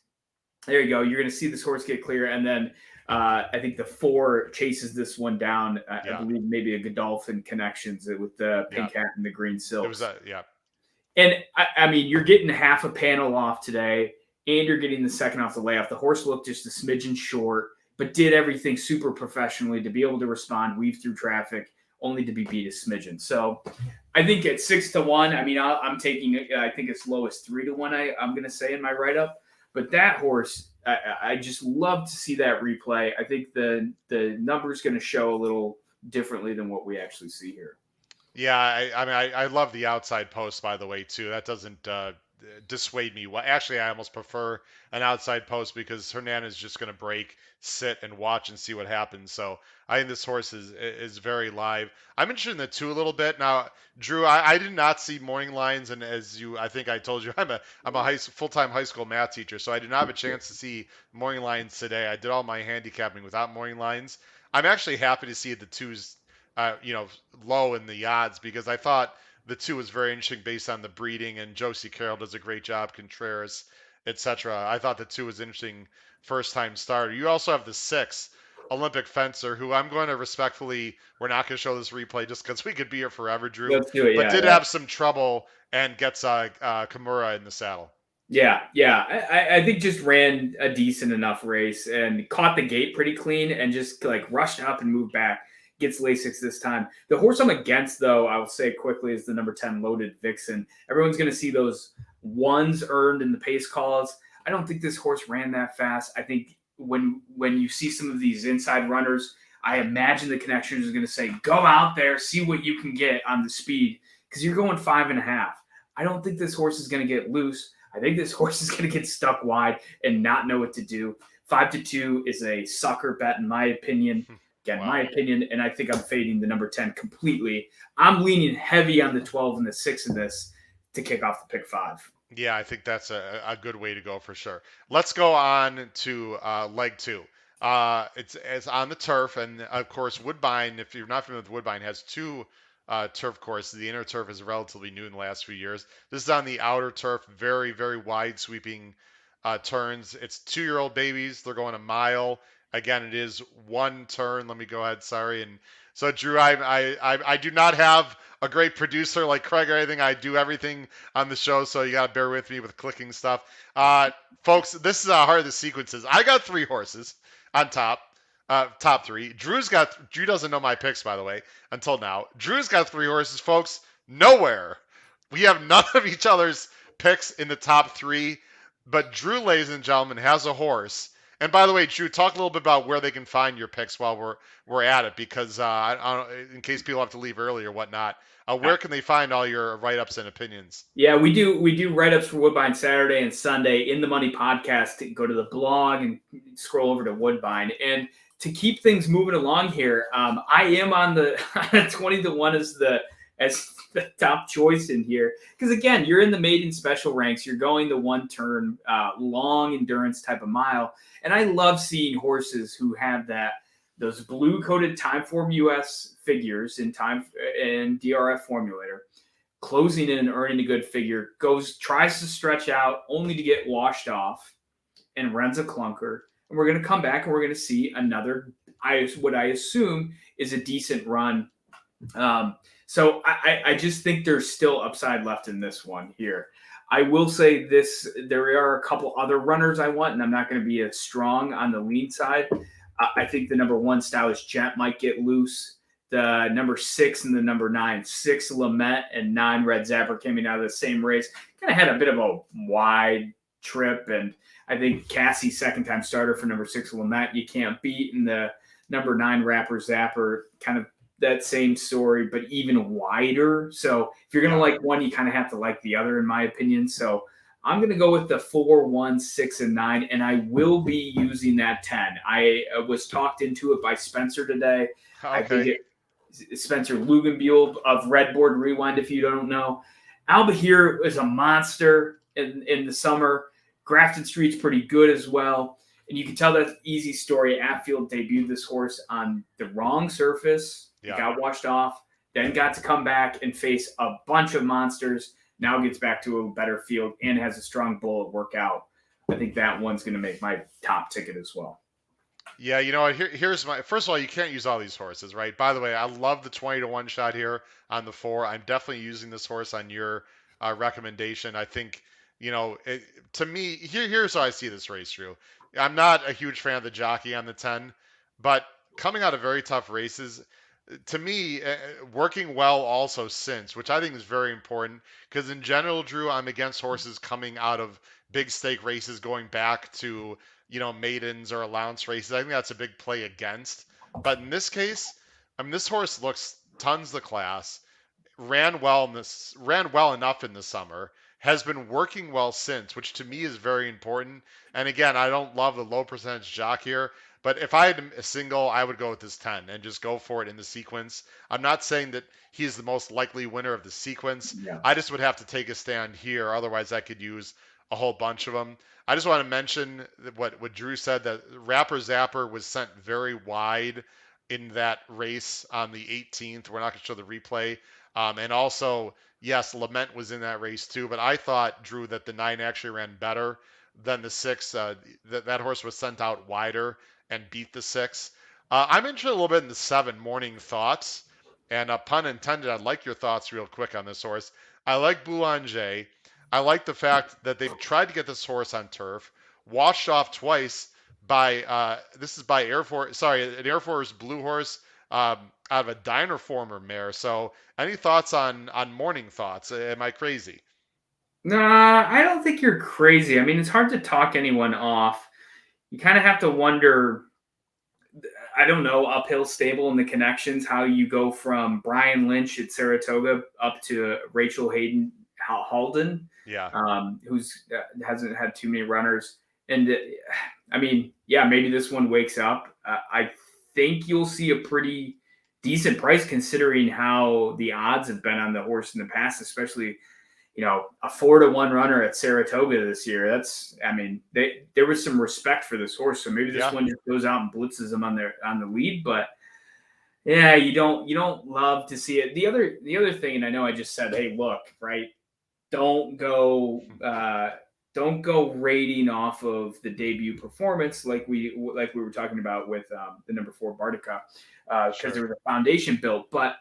Speaker 3: There you go. You're going to see this horse get clear. And then I think the 4 chases this one down. I believe maybe a Godolphin Connections with the pink hat and the green silk.
Speaker 1: It was yeah.
Speaker 3: And I mean, you're getting half a panel off today, and you're getting the second off the layoff. The horse looked just a smidgen short, but did everything super professionally to be able to respond, weave through traffic, only to be beat a smidgen. So I think at 6-1, I mean, I'm taking, I think as low as 3-1, I'm going to say in my write-up. But that horse, I just love to see that replay. I think the number's going to show a little differently than what we actually see here.
Speaker 1: Yeah, I mean, I love the outside post, by the way, too. That doesn't dissuade me. Well, actually, I almost prefer an outside post because Hernandez is just going to break, sit, and watch and see what happens. So I think this horse is very live. I'm interested in the 2 a little bit. Now, Drew, I did not see morning lines, and I think I told you, I'm a full-time high school math teacher, so I did not have a chance to see morning lines today. I did all my handicapping without morning lines. I'm actually happy to see the 2s, low in the odds, because I thought the 2 was very interesting based on the breeding, and Josie Carroll does a great job, Contreras, etc. I thought the 2 was interesting first-time starter. You also have the 6, Olympic Fencer, who I'm going to respectfully, we're not going to show this replay just because we could be here forever, Drew.
Speaker 3: Let's do it,
Speaker 1: but did have some trouble and gets Kimura in the saddle.
Speaker 3: Yeah. I think just ran a decent enough race and caught the gate pretty clean and just like rushed up and moved back. Gets Lasix this time. The horse I'm against, though, I will say quickly, is the number 10 Loaded Vixen. Everyone's going to see those 1s earned in the pace calls. I don't think this horse ran that fast. I think when you see some of these inside runners, I imagine the Connections is going to say, go out there, see what you can get on the speed, because you're going 5.5. I don't think this horse is going to get loose. I think this horse is going to get stuck wide and not know what to do. 5-2 is a sucker bet, in my opinion. Again, my opinion, and I think I'm fading the number 10 completely. I'm leaning heavy on the 12 and the 6 in this to kick off the pick 5.
Speaker 1: Yeah, I think that's a good way to go for sure. Let's go on to leg 2. It's on the turf, and of course, Woodbine, if you're not familiar with Woodbine, has 2 turf courses. The inner turf is relatively new in the last few years. This is on the outer turf, very, very wide sweeping turns. It's 2-year-old babies. They're going a mile. Again, it is 1 turn. Let me go ahead. Sorry. And so, Drew, I do not have a great producer like Craig or anything. I do everything on the show, so you got to bear with me with clicking stuff. Folks, this is how hard the sequence is. I got 3 horses on top 3. Drew doesn't know my picks, by the way, until now. Drew's got 3 horses, folks. Nowhere. We have none of each other's picks in the top 3. But Drew, ladies and gentlemen, has a horse. And by the way, Drew, talk a little bit about where they can find your picks while we're at it, because in case people have to leave early or whatnot, where can they find all your write-ups and opinions?
Speaker 3: Yeah, we do write-ups for Woodbine Saturday and Sunday in the Money podcast. Go to the blog and scroll over to Woodbine. And to keep things moving along here, I am on the 20-1 as the top choice in here, because again, you're in the maiden special ranks. You're going the one turn, long endurance type of mile, and I love seeing horses who have those blue coated Timeform US figures in DRF formulator, closing in and earning a good figure, tries to stretch out only to get washed off and runs a clunker. And we're going to come back and we're going to see another, what I assume is a decent run. So I just think there's still upside left in this one here. I will say this, there are a couple other runners I want, and I'm not going to be as strong on the lean side. I think the number 1 Stylish Jet might get loose. The number 6 and the number 9, 6 Lament and 9 Red Zapper coming out of the same race. Kind of had a bit of a wide trip, and I think Cassie, second-time starter for number 6 Lament, you can't beat. And the number 9 Rapper Zapper, kind of that same story, but even wider. So if you're going to like one, you kind of have to like the other, in my opinion. So I'm going to go with the 4, 1, 6, and 9, and I will be using that 10. I was talked into it by Spencer today.
Speaker 1: Okay.
Speaker 3: I think Spencer Lugenbuehl of Redboard Rewind, if you don't know. Alba here is a monster in the summer. Grafton Street's pretty good as well. And you can tell that's easy story. Atfield debuted this horse on the wrong surface. Yeah. Got washed off, then got to come back and face a bunch of monsters. Now gets back to a better field and has a strong bull at workout. I think that one's going to make my top ticket as well.
Speaker 1: Yeah, you know, here's my, first of all, you can't use all these horses, right? By the way, I love the 20-1 shot here on the 4. I'm definitely using this horse on your recommendation. I think, you know, to me, here's how I see this race, Drew. I'm not a huge fan of the jockey on the 10, but coming out of very tough races, to me, working well also since, which I think is very important, because in general, Drew, I'm against horses coming out of big stake races going back to, you know, maidens or allowance races. I think that's a big play against. But in this case, I mean, this horse looks tons the class, ran well enough in the summer, has been working well since, which to me is very important. And again, I don't love the low percentage jock here, but if I had a single, I would go with this 10 and just go for it in the sequence. I'm not saying that he's the most likely winner of the sequence. Yeah. I just would have to take a stand here. Otherwise, I could use a whole bunch of them. I just want to mention what Drew said, that Rapper Zapper was sent very wide in that race on the 18th. We're not going to show the replay. And also, yes, Lament was in that race too, but I thought, Drew, that the 9 actually ran better than the 6. That horse was sent out wider and beat the 6. I'm interested a little bit in the 7, Morning Thoughts. And pun intended, I'd like your thoughts real quick on this horse. I like Boulanger. I like the fact that they've tried to get this horse on turf, washed off twice by, this is by an Air Force Blue horse out of a Diner Former mare. So any thoughts on Morning Thoughts? Am I crazy?
Speaker 3: Nah, I don't think you're crazy. I mean, it's hard to talk anyone off. You kind of have to wonder, I don't know, uphill stable and the connections, how you go from Brian Lynch at Saratoga up to Rachel Hayden Halden, who's hasn't had too many runners. And I mean, yeah, maybe this one wakes up. I think you'll see a pretty decent price considering how the odds have been on the horse in the past, especially, you know, a 4-1 runner at Saratoga this year. That's, I mean, there was some respect for this horse, so maybe this one just goes out and blitzes them on the lead. But yeah, you don't love to see it. The other thing, and I know I just said, hey, look, right, don't go rating off of the debut performance like we were talking about with the number 4 Bartica, because there was a foundation built, but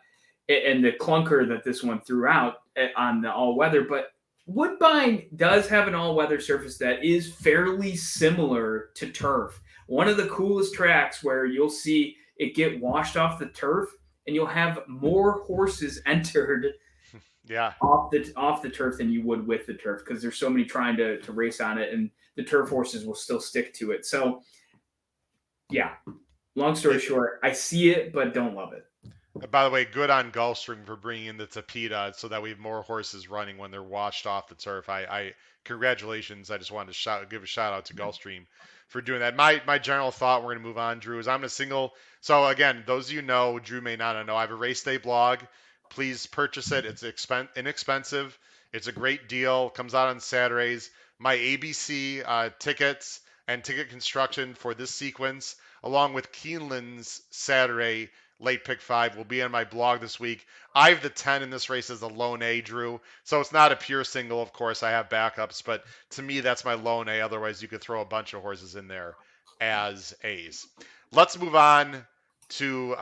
Speaker 3: and the clunker that this one threw out on the all-weather. But Woodbine does have an all-weather surface that is fairly similar to turf. One of the coolest tracks where you'll see it get washed off the turf and you'll have more horses entered
Speaker 1: Yeah.
Speaker 3: off the turf than you would with the turf, because there's so many trying to race on it, and the turf horses will still stick to it. So yeah, long story short, I see it but don't love it.
Speaker 1: By the way, good on Gulfstream for bringing in the Tapeta so that we have more horses running when they're washed off the turf. I congratulations. I just wanted to give a shout out to Gulfstream for doing that. My general thought, we're going to move on, Drew, is I'm going to single. So again, those of you know, Drew may not know, I have a race day blog. Please purchase it. It's inexpensive. It's a great deal. Comes out on Saturdays. My ABC tickets and ticket construction for this sequence, along with Keeneland's Saturday late pick 5 will be on my blog this week. I have the 10 in this race as a lone A, Drew. So it's not a pure single, of course. I have backups, but to me, that's my lone A. Otherwise, you could throw a bunch of horses in there as A's. Let's move on to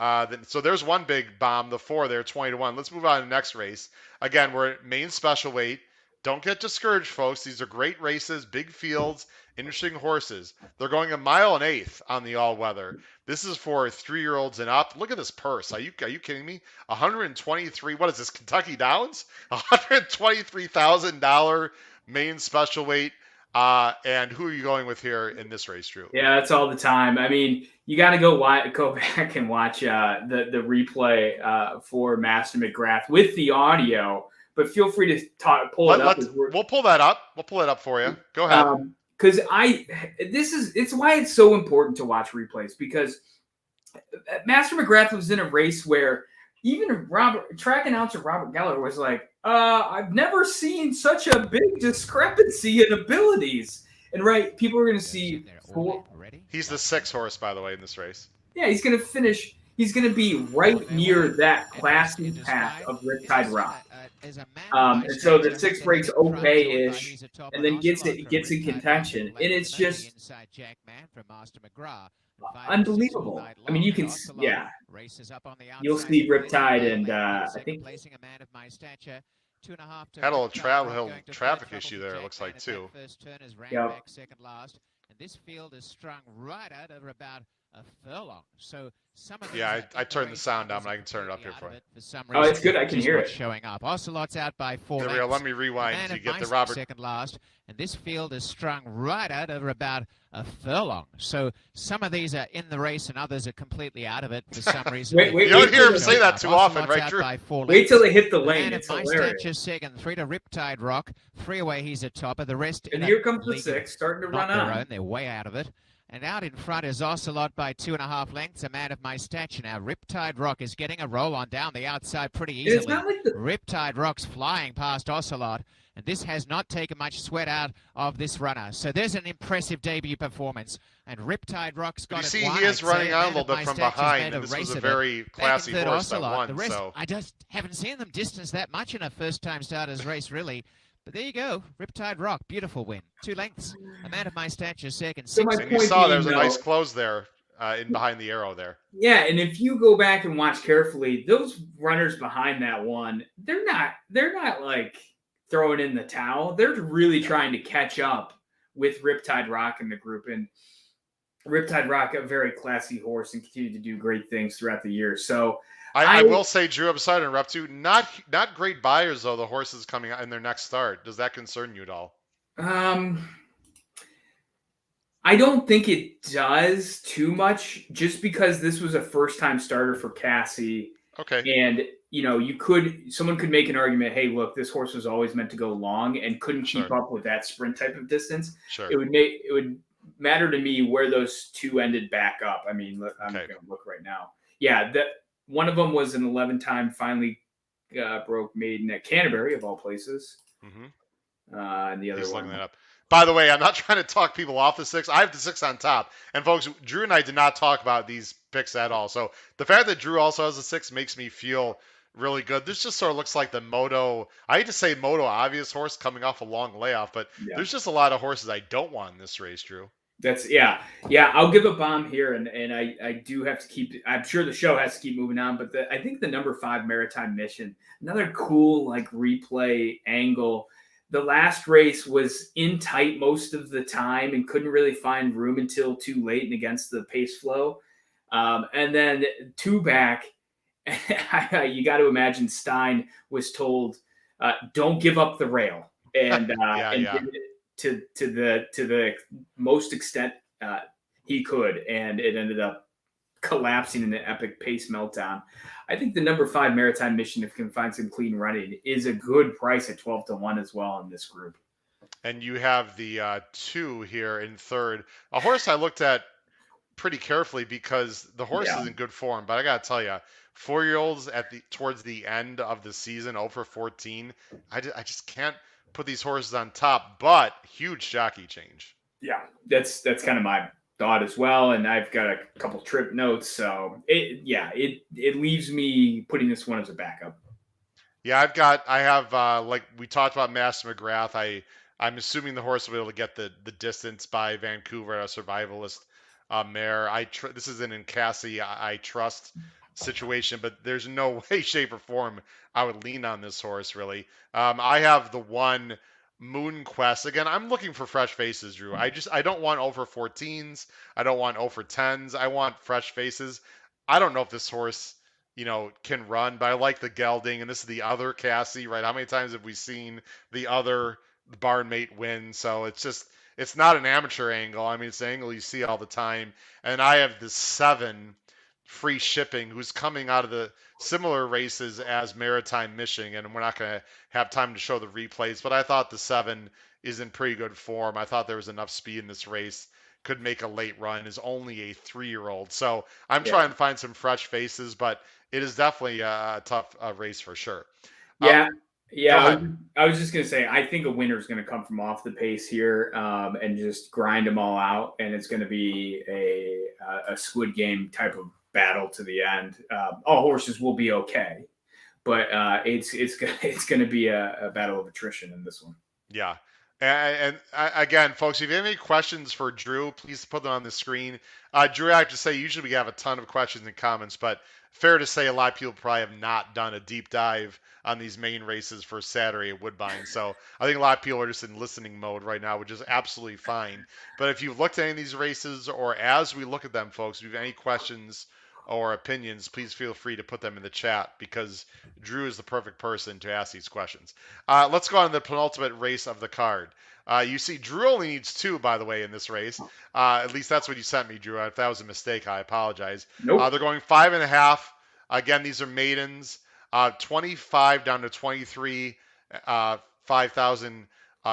Speaker 1: so there's one big bomb, the 4 there, 20-1. Let's move on to the next race. Again, we're at main special weight. Don't get discouraged, folks. These are great races, big fields, interesting horses. They're going 1 1/8 miles on the all-weather. This is for 3-year-olds and up. Look at this purse. Are you kidding me? 123. What is this? Kentucky Downs? $123,000 main special weight. And who are you going with here in this race, Drew?
Speaker 3: Yeah, that's all the time. I mean, you got to go back and watch the replay for Master McGrath with the audio. But feel free to pull it up.
Speaker 1: We'll pull that up. We'll pull it up for you. Go ahead.
Speaker 3: Because it's why it's so important to watch replays, because Master McGrath was in a race where even track announcer Robert Geller was like, I've never seen such a big discrepancy in abilities. And people are going to see.
Speaker 1: He's the 6 horse, by the way, in this race.
Speaker 3: Yeah, he's going to finish. He's going to be right near that classy path of Riptide Rock. And so the 6 breaks okay-ish, and then gets in contention, and it's just unbelievable. I mean, you can, you'll see Riptide, and I think
Speaker 1: had a little traffic issue there, it looks like, too.
Speaker 3: Yeah.
Speaker 4: And this field is strung right out over about a furlong. So some of
Speaker 1: I turned the sound down, but I can turn it up here for you.
Speaker 3: Oh, it's good. I can hear it.
Speaker 4: Showing up. Ocelot's out by 4
Speaker 1: lengths. Let me rewind to get the Robert.
Speaker 4: Second last. And this field is strung right out over about a furlong. So some of these are in the race and others are completely out of it for some reason.
Speaker 1: You don't hear him say that too often, right, Drew?
Speaker 3: Wait till they hit the lane. It's
Speaker 4: My
Speaker 3: hilarious.
Speaker 4: Stature second, 3 to Riptide Rock. 3 away, he's a topper. The rest.
Speaker 3: And here comes the 6, starting to run on.
Speaker 4: They're way out of it. And out in front is Ocelot by 2.5 lengths, a man of my stature. Now, Riptide Rock is getting a roll on down the outside pretty easily.
Speaker 3: It's not like
Speaker 4: Riptide Rock's flying past Ocelot, and this has not taken much sweat out of this runner. So there's an impressive debut performance. And Riptide Rock's got
Speaker 1: it. You see, he is running on a little bit from behind, and this was a very classy horse that won.
Speaker 4: The rest, I just haven't seen them distance that much in a first-time starter's race, really. But there you go, Riptide Rock, beautiful win. 2 lengths, a man of my stature second.
Speaker 3: So
Speaker 1: you saw there was a nice close there in behind the arrow there.
Speaker 3: Yeah, and if you go back and watch carefully, those runners behind that one, they're not like throwing in the towel. They're really trying to catch up with Riptide Rock in the group. And Riptide Rock, a very classy horse, and continued to do great things throughout the year. So
Speaker 1: I will say, Drew, I'm sorry to interrupt you. Not great buyers, though, the horses coming out in their next start. Does that concern you at all?
Speaker 3: I don't think it does too much, just because this was a first-time starter for Cassie.
Speaker 1: Okay.
Speaker 3: And, someone could make an argument, hey, look, this horse was always meant to go long and couldn't keep up with that sprint type of distance.
Speaker 1: Sure.
Speaker 3: It would matter to me where those 2 ended back up. I mean, I'm going to look right now. Yeah, one of them was an 11-time finally broke maiden at Canterbury, of all places.
Speaker 1: Mm-hmm.
Speaker 3: And the other
Speaker 1: He's
Speaker 3: one.
Speaker 1: looking that up. By the way, I'm not trying to talk people off the 6. I have the 6 on top. And folks, Drew and I did not talk about these picks at all. So the fact that Drew also has a 6 makes me feel really good. This just sort of looks like the Moto. I hate to say Moto obvious horse coming off a long layoff, but there's just a lot of horses I don't want in this race, Drew.
Speaker 3: That's I'll give a bomb here, and I do have to keep. I'm sure the show has to keep moving on, but I think the number 5 Maritime Mission, another cool replay angle. The last race was in tight most of the time and couldn't really find room until too late and against the pace flow, and then 2 back. You got to imagine Stein was told don't give up the rail, and
Speaker 1: Yeah,
Speaker 3: and
Speaker 1: yeah.
Speaker 3: did it to the most extent he could, and it ended up collapsing in an epic pace meltdown. I think the number 5 Maritime Mission, if you can find some clean running, is a good price at 12-1 as well in this group.
Speaker 1: And you have the 2 here in third. A horse I looked at pretty carefully because the horse
Speaker 3: Yeah.
Speaker 1: is in good form. But I gotta tell you, 4-year-olds towards the end of the season, 0 for 14. I just can't put these horses on top. But huge jockey change.
Speaker 3: Yeah, that's kind of my thought as well. And I've got a couple trip notes, so it leaves me putting this one as a backup.
Speaker 1: Yeah, I have like we talked about Master McGrath. I'm assuming the horse will be able to get the distance by Vancouver, a survivalist mare. This is an Incassi I trust situation, but there's no way, shape, or form I would lean on this horse really. I have the one Moon Quest. Again, I'm looking for fresh faces, Drew. I don't want over 14s. I don't want over 10s. I want fresh faces. I don't know if this horse can run, but I like the gelding, and this is the other Cassie, right? How many times have we seen the other barn mate win? So it's not an amateur angle. I mean, it's an angle you see all the time. And I have the 7 free shipping who's coming out of the similar races as Maritime Mission, and we're not going to have time to show the replays, but I thought the 7 is in pretty good form. I thought there was enough speed in this race, could make a late run, is only a 3-year-old. So I'm trying to find some fresh faces, but it is definitely a tough race for sure.
Speaker 3: Yeah.
Speaker 1: Go
Speaker 3: Yeah,
Speaker 1: ahead.
Speaker 3: I was just gonna say, I think a winner is gonna come from off the pace here, and just grind them all out, and it's gonna be a Squid Game type of battle to the end. All horses will be okay, but it's gonna be a battle of attrition in this one.
Speaker 1: Yeah. And again, folks, if you have any questions for Drew, please put them on the screen. Drew, I have to say, usually we have a ton of questions and comments, but fair to say a lot of people probably have not done a deep dive on these main races for Saturday at Woodbine. So I think a lot of people are just in listening mode right now, which is absolutely fine. But if you've looked at any of these races, or as we look at them, folks, if you have any questions or opinions, please feel free to put them in the chat because Drew is the perfect person to ask these questions. Let's go on to the penultimate race of the card. You see, Drew only needs 2, by the way, in this race. At least that's what you sent me, Drew. If that was a mistake, I apologize.
Speaker 3: Nope.
Speaker 1: They're going 5.5. Again, these are maidens. 25 down to 23, 5,000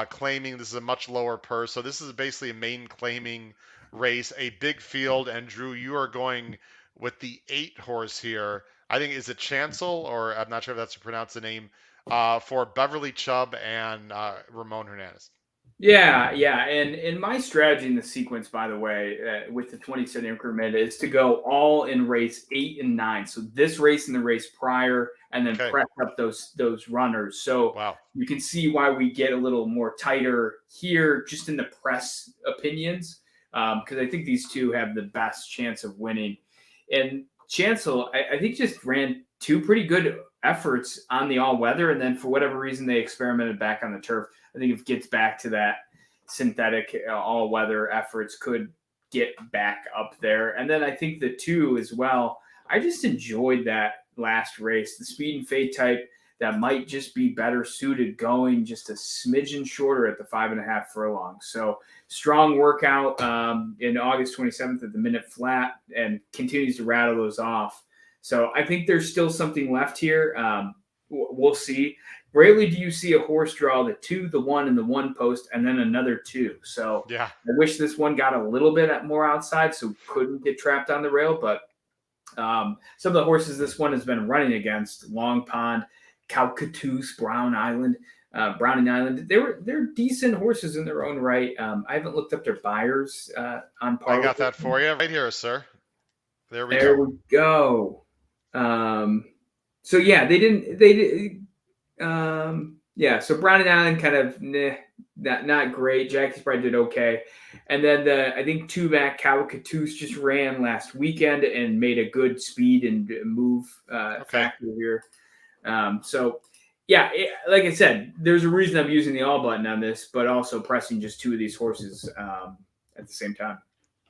Speaker 1: claiming. This is a much lower purse. So this is basically a maiden claiming race, a big field. And Drew, you are going with the 8 horse here. I think is it Chancel, or I'm not sure if that's to pronounce the name, for Beverly Chubb and Ramon Hernandez.
Speaker 3: Yeah, and my strategy in the sequence, by the way, with the 20-cent increment, is to go all in race 8 and 9. So this race and the race prior, and then press up those runners. So you can see why we get a little more tighter here, just in the press opinions, because I think these 2 have the best chance of winning. And Chancel, I think, just ran 2 pretty good efforts on the all-weather, and then for whatever reason they experimented back on the turf. I think if it gets back to that synthetic all-weather efforts, could get back up there. And then I think the 2 as well, I just enjoyed that last race, the speed and fade type that might just be better suited going just a smidgen shorter at the 5.5 furlongs. So strong workout in August 27th at the Minute Flat, and continues to rattle those off. So I think there's still something left here. We'll see. Rarely do you see a horse draw the 2, the 1, and the 1 post, and then another 2. So I wish this one got a little bit more outside, so couldn't get trapped on the rail. But some of the horses this one has been running against, Long Pond, Calcatoos, Browning Island, they're decent horses in their own right. I haven't looked up their buyers on par.
Speaker 1: I got that for you right here, sir. There we
Speaker 3: go. So yeah, they did. So Browning Island kind of not great. Jackie's probably did okay. And then I think 2-back Calcatoos just ran last weekend and made a good speed and move factor here. Like I said, there's a reason I'm using the all button on this, but also pressing just 2 of these horses at the same time.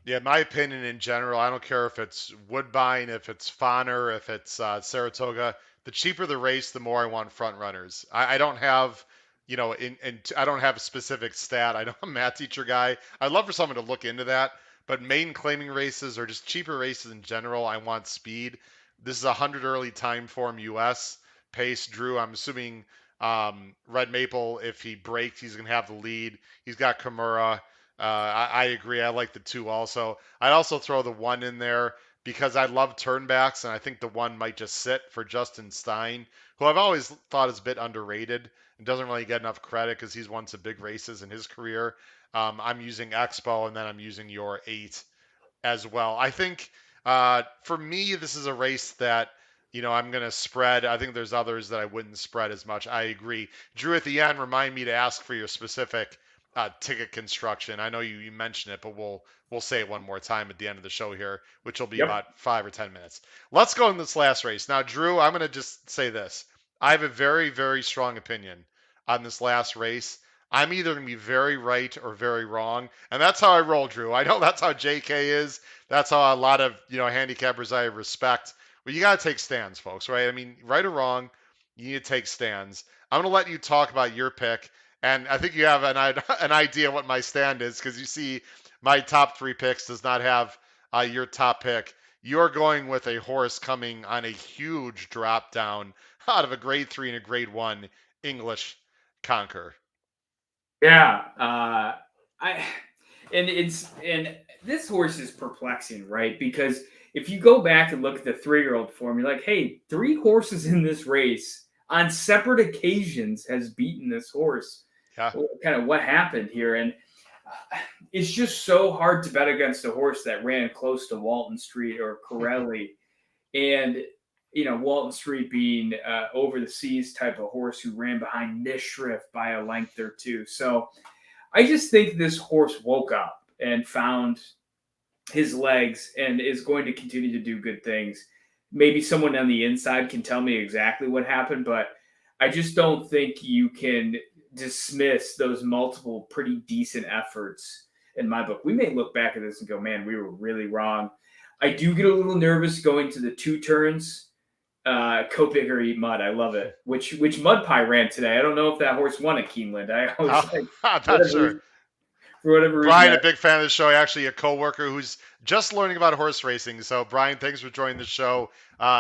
Speaker 1: Yeah, my opinion in general, I don't care if it's Woodbine, if it's Fawner, if it's Saratoga, the cheaper the race, the more I want front runners. I don't have, I don't have a specific stat. I know I'm a math teacher guy. I'd love for someone to look into that. But main claiming races or just cheaper races in general, I want speed. This is a 100 early time form US pace. Drew, I'm assuming Red Maple, if he breaks, he's going to have the lead. He's got Kimura. I agree. I like the 2 also. I'd also throw the 1 in there because I love turnbacks, and I think the 1 might just sit for Justin Stein, who I've always thought is a bit underrated and doesn't really get enough credit because he's won some big races in his career. I'm using Expo, and then I'm using your 8 as well. I think for me, this is a race that I'm going to spread. I think there's others that I wouldn't spread as much. I agree. Drew, at the end, remind me to ask for your specific ticket construction. I know you mentioned it, but we'll say it one more time at the end of the show here, which will be
Speaker 3: Yep.
Speaker 1: about 5 or 10 minutes. Let's go in this last race. Now, Drew, I'm going to just say this. I have a very, very strong opinion on this last race. I'm either going to be very right or very wrong. And that's how I roll, Drew. I know that's how JK is. That's how a lot of, handicappers I respect. But you got to take stands, folks, right? I mean, right or wrong, you need to take stands. I'm going to let you talk about your pick. And I think you have an idea what my stand is because you see my top 3 picks does not have your top pick. You're going with a horse coming on a huge drop down out of a grade 3 and a grade 1 English Conquer.
Speaker 3: Yeah, and this horse is perplexing, right? Because if you go back and look at the 3-year-old form, you're like, hey, 3 horses in this race on separate occasions has beaten this horse.
Speaker 1: Yeah.
Speaker 3: Kind of what happened here, and it's just so hard to bet against a horse that ran close to Walton Street or Corelli, and Walton Street being over the seas type of horse who ran behind Mishriff by a length or 2. So I just think this horse woke up and found his legs and is going to continue to do good things. Maybe someone on the inside can tell me exactly what happened, but I just don't think you can dismiss those multiple pretty decent efforts in my book. We may look back at this and go, man, we were really wrong. I do get a little nervous going to the 2 turns. Copic or Eat Mud. I love it. Which Mud Pie ran today. I don't know if that horse won at Keeneland. I always
Speaker 1: I'm not sure.
Speaker 3: For whatever reason.
Speaker 1: Brian, a big fan of the show, actually a coworker who's just learning about horse racing. So, Brian, thanks for joining the show.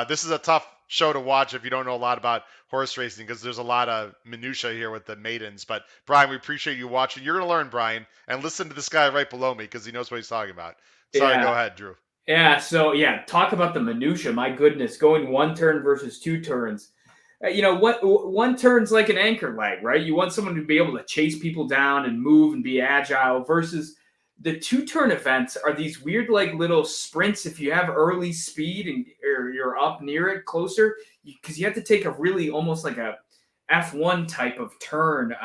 Speaker 1: This is a tough show to watch if you don't know a lot about horse racing because there's a lot of minutia here with the maidens. But, Brian, we appreciate you watching. You're going to learn, Brian, and listen to this guy right below me because he knows what he's talking about. Sorry, Go ahead, Drew.
Speaker 3: Yeah, so, talk about the minutia. My goodness, going 1 turn versus 2 turns. What 1 turn's like an anchor leg, right? You want someone to be able to chase people down and move and be agile versus the 2-turn events are these weird like little sprints. If you have early speed and or you're up near it closer, because you have to take a really almost like a F1 type of turn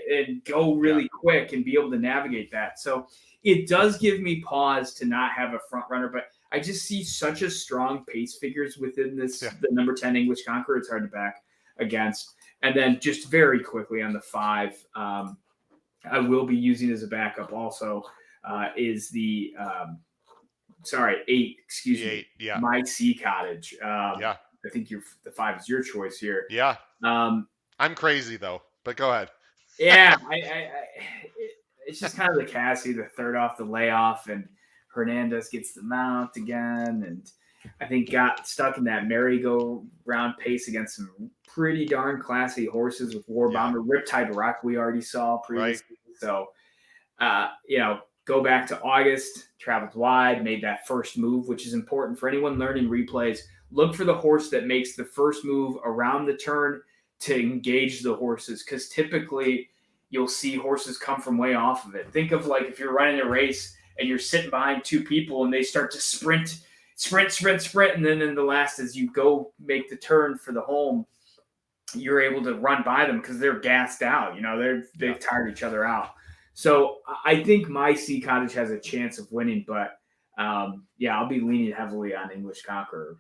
Speaker 3: and go really quick and be able to navigate that. So it does give me pause to not have a front runner, but I just see such a strong pace figures within this, the number 10 English Conqueror. It's hard to back against. And then just very quickly on the 5, I will be using as a backup also is the 8, excuse me.
Speaker 1: 8,
Speaker 3: My Sea Cottage. I think the 5 is your choice here.
Speaker 1: Yeah. I'm crazy though, but go ahead.
Speaker 3: It's just kind of the Cassie, the third off the layoff, and Hernandez gets the mount again, and I think got stuck in that merry-go-round pace against some pretty darn classy horses with War Bomber, Riptide Rock we already saw previously. So, go back to August, traveled wide, made that first move, which is important for anyone learning replays. Look for the horse that makes the first move around the turn to engage the horses, because typically you'll see horses come from way off of it. Think of like if you're running a race and you're sitting behind 2 people and they start to sprint, and then in the last, as you go make the turn for the home, you're able to run by them because they're gassed out. They've tired each other out. So I think My Sea Cottage has a chance of winning, but I'll be leaning heavily on English Conqueror.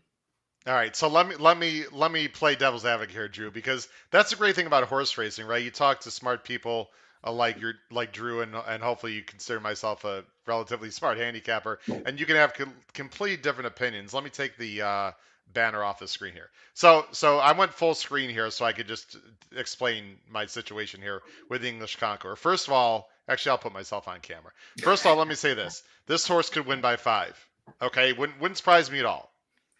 Speaker 1: All right, so let me play devil's advocate here, Drew, because that's the great thing about horse racing, right? You talk to smart people like Drew, and hopefully you consider myself a relatively smart handicapper, and you can have complete different opinions. Let me take the banner off the screen here. So I went full screen here so I could just explain my situation here with the English Conqueror. First of all, actually I'll put myself on camera. First of all, let me say this: this horse could win by 5. Okay, wouldn't surprise me at all.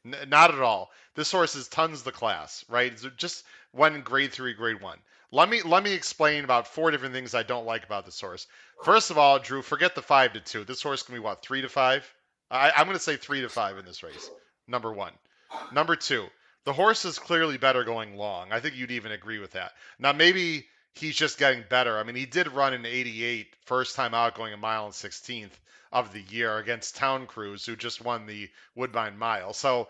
Speaker 1: Not at all. This horse is tons the class, right? It's just one grade 3, grade 1. Let me explain about 4 different things I don't like about this horse. First of all, Drew, forget the 5-2. This horse can be what, 3-5? I'm going to say 3-5 in this race. Number 1. Number 2. The horse is clearly better going long. I think you'd even agree with that. Now maybe he's just getting better. I mean, he did run in 88 first time out, going a mile and 16th of the year against Town Cruise, who just won the Woodbine Mile. So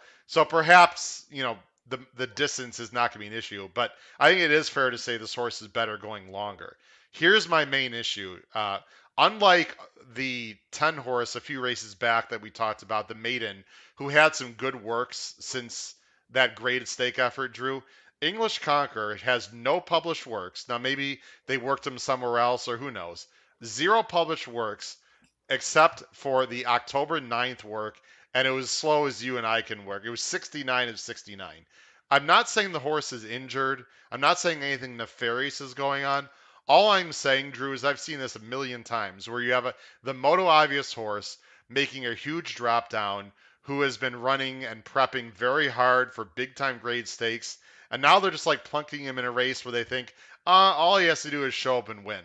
Speaker 1: perhaps, the distance is not going to be an issue, but I think it is fair to say this horse is better going longer. Here's my main issue. Unlike the 10 horse a few races back that we talked about, the Maiden, who had some good works since that graded stake effort, Drew, English Conqueror has no published works. Now, maybe they worked them somewhere else, or who knows. 0 published works except for the October 9th work, and it was slow as you and I can work. It was 69 of 69. I'm not saying the horse is injured. I'm not saying anything nefarious is going on. All I'm saying, Drew, is I've seen this a million times where you have the Moto Obvious horse making a huge drop down who has been running and prepping very hard for big time grade stakes. And now they're just like plunking him in a race where they think, all he has to do is show up and win.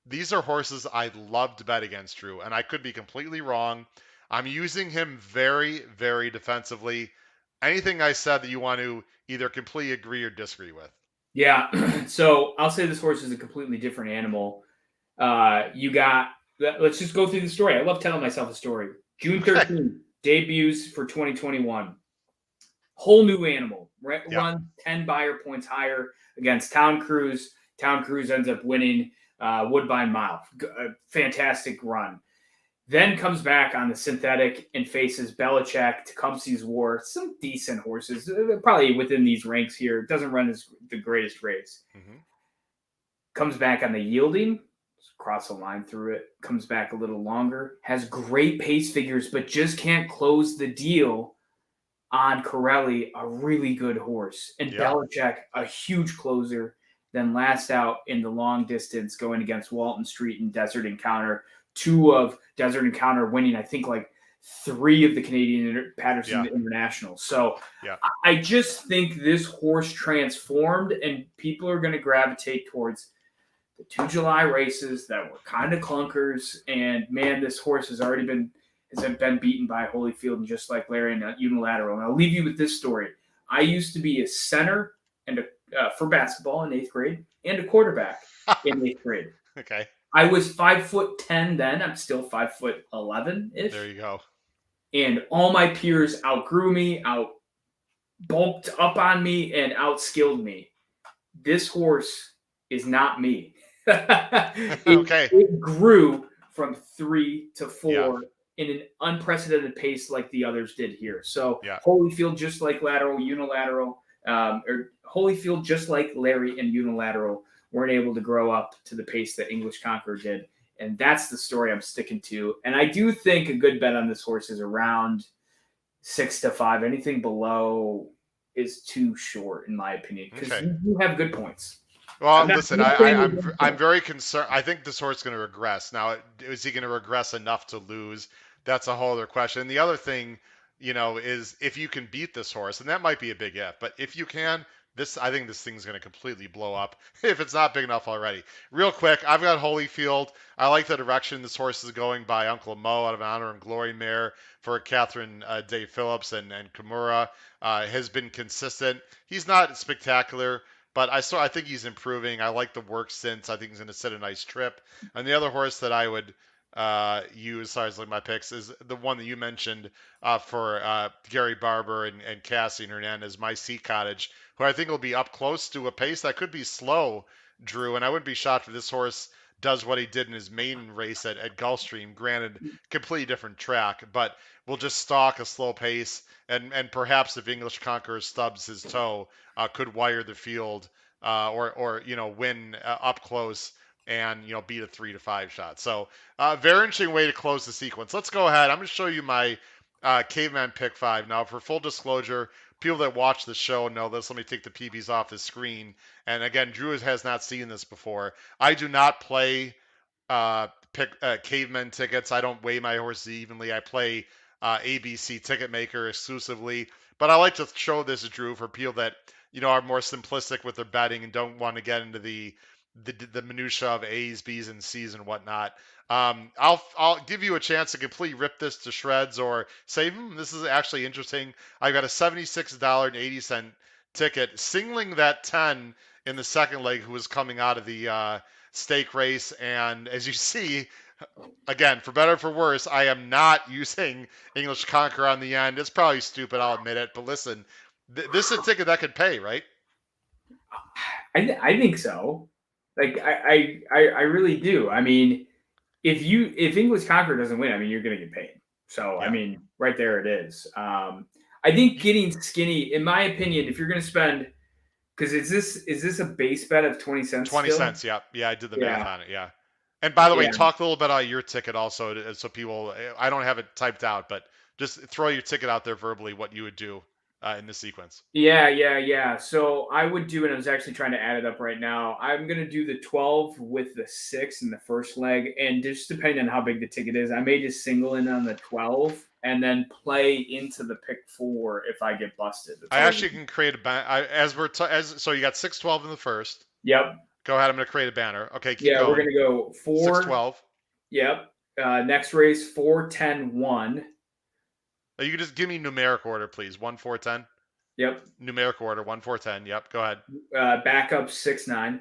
Speaker 1: These are horses I love to bet against, Drew, and I could be completely wrong. I'm using him very, very defensively. Anything I said that you want to either completely agree or disagree with?
Speaker 3: Yeah. So I'll say this horse is a completely different animal. Let's just go through the story. I love telling myself a story. June 13th, debuts for 2021. Whole new animal. Run 10 buyer points higher against Town Cruise. Town Cruise ends up winning Woodbine Mile. Fantastic run. Then comes back on the synthetic and faces Belichick, Tecumseh's War, some decent horses, probably within these ranks here. Doesn't run as the greatest race. Mm-hmm. Comes back on the yielding, cross the line through it, comes back a little longer, has great pace figures, but just can't close the deal on Corelli, a really good horse. And Belichick, a huge closer, then last out in the long distance going against Walton Street and Desert Encounter. 2 of Desert Encounter winning, I think, like 3 of the Canadian Patterson International. So I just think this horse transformed, and people are going to gravitate towards the 2 July races that were kind of clunkers. And man, this horse has been beaten by Holyfield, and just like Larry and Unilateral. And I'll leave you with this story. I used to be a center and for basketball in 8th grade and a quarterback in 8th grade.
Speaker 1: Okay.
Speaker 3: I was 5'10" then. I'm still 5'11" ish.
Speaker 1: There you go.
Speaker 3: And all my peers outgrew me, out bulked up on me, and outskilled me. This horse is not me. It grew from 3 to 4 in an unprecedented pace like the others did here. So Holyfield, just like Unilateral, or Holyfield, just like Larry and Unilateral, weren't able to grow up to the pace that English Conqueror did. And that's the story I'm sticking to. And I do think a good bet on this horse is around 6-5. Anything below is too short, in my opinion, because you have good points.
Speaker 1: Well, listen, I'm very concerned. I think this horse is going to regress. Now, is he going to regress enough to lose? That's a whole other question. And the other thing, is if you can beat this horse, and that might be a big if, but if you can, I think this thing's going to completely blow up if it's not big enough already. Real quick, I've got Holyfield. I like the direction this horse is going by Uncle Mo out of Honor and Glory mare for Catherine Day Phillips and Kimura. Has been consistent. He's not spectacular, but I think he's improving. I like the work since. I think he's going to set a nice trip. And the other horse that I would use as far as my picks is the one that you mentioned for Gary Barber and Cassie Hernandez, My Sea Cottage, who I think will be up close to a pace that could be slow, Drew. And I wouldn't be shocked if this horse does what he did in his main race at Gulfstream. Granted, completely different track, but will just stalk a slow pace. And perhaps if English Conqueror stubs his toe, could wire the field or win up close and beat a 3 to 5 shot. So very interesting way to close the sequence. Let's go ahead. I'm going to show you my caveman pick 5. Now, for full disclosure, people that watch the show know this. Let me take the PBs off the screen. And again, Drew has not seen this before. I do not play pick caveman tickets. I don't weigh my horses evenly. I play ABC Ticket Maker exclusively. But I like to show this, Drew, for people that are more simplistic with their betting and don't want to get into the minutia of A's, B's, and C's and whatnot. I'll give you a chance to completely rip this to shreds or save them. This is actually interesting. I got a $76.80 ticket, singling that 10 in the second leg, who was coming out of the stake race. And as you see, again, for better or for worse, I am not using English Conquer on the end. It's probably stupid, I'll admit it. But listen, this is a ticket that could pay, right?
Speaker 3: I think so. Like I really do. I mean, if English Conquer doesn't win, I mean, you're going to get paid. So yeah. I mean, right there it is. I think getting skinny, in my opinion, if you're going to spend, because is this a base bet of 20 cents?
Speaker 1: 20 cents. Yeah, I did the math on it. Yeah. And by the way, talk a little bit about your ticket also, so people. I don't have it typed out, but just throw your ticket out there verbally, what you would do in this sequence.
Speaker 3: Yeah. So I would do, and I was actually trying to add it up right now. I'm going to do the 12 with the 6 in the first leg. And just depending on how big the ticket is, I may just single in on the 12 and then play into the pick 4 if I get busted.
Speaker 1: I actually can create a banner. So you got 6-12 in the first.
Speaker 3: Yep.
Speaker 1: Go ahead. I'm going to create a banner. Okay, keep going.
Speaker 3: We're going to go 4.
Speaker 1: 6-12.
Speaker 3: Yep. Next race, 4-10-1.
Speaker 1: You can just give me numeric order, please. 1-4-10.
Speaker 3: Yep.
Speaker 1: Numeric order 1-4-10. Yep. Go ahead.
Speaker 3: Backup 6-9.